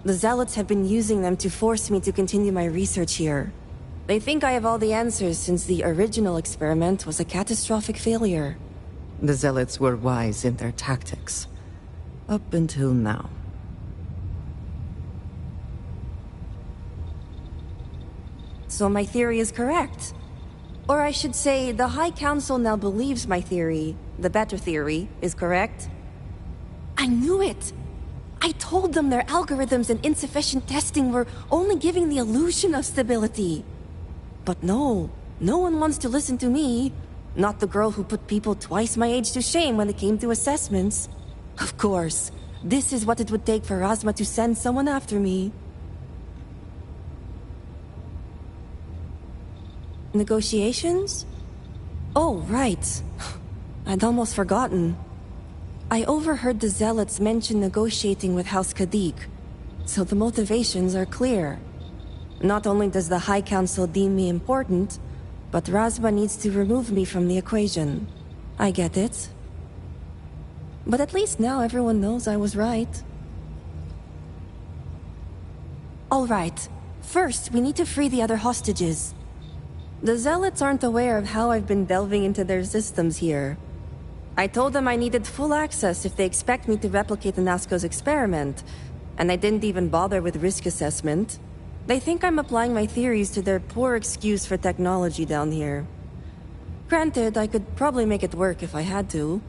The Zealots have been using them to force me to continue my research here. They think I have all the answers since the original experiment was a catastrophic failure. The Zealots were wise in their tactics. Up until now. So my theory is correct. Or I should say, the High Council now believes my theory, the better theory, is correct. I knew it! I told them their algorithms and insufficient testing were only giving the illusion of stability. But no one wants to listen to me. Not the girl who put people twice my age to shame when it came to assessments. Of course, this is what it would take for Razma to send someone after me. Negotiations? Oh, right. I'd almost forgotten. I overheard the Zealots mention negotiating with House Kadik, so the motivations are clear. Not only does the High Council deem me important, but Razma needs to remove me from the equation. I get it. But at least now everyone knows I was right. Alright, first we need to free the other hostages. The Zealots aren't aware of how I've been delving into their systems here. I told them I needed full access if they expect me to replicate the Nazco's experiment, and I didn't even bother with risk assessment. They think I'm applying my theories to their poor excuse for technology down here. Granted, I could probably make it work if I had to.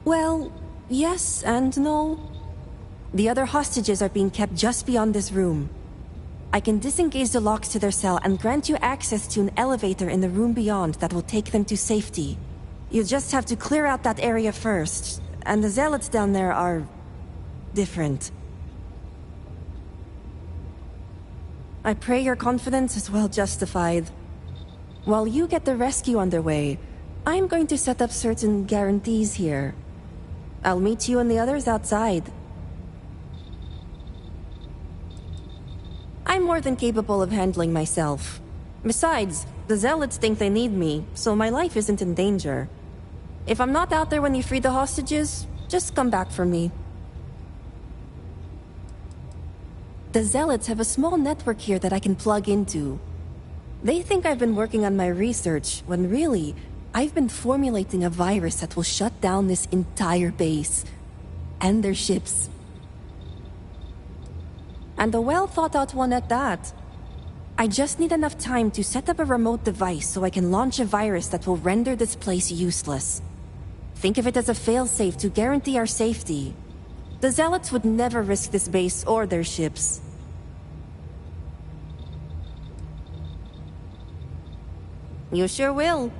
Well, yes and no. The other hostages are being kept just beyond this room. I can disengage the locks to their cell and grant you access to an elevator in the room beyond that will take them to safety. You just have to clear out that area first, and the Zealots down there are different. I pray your confidence is well justified. While you get the rescue underway, I'm going to set up certain guarantees here. I'll meet you and the others outside. I'm more than capable of handling myself. Besides, the Zealots think they need me, so my life isn't in danger. If I'm not out there when you free the hostages, just come back for me. The Zealots have a small network here that I can plug into. They think I've been working on my research, when really, I've been formulating a virus that will shut down this entire base. And their ships. And a well-thought-out one at that. I just need enough time to set up a remote device so I can launch a virus that will render this place useless. Think of it as a failsafe to guarantee our safety. The Zealots would never risk this base or their ships. You sure will.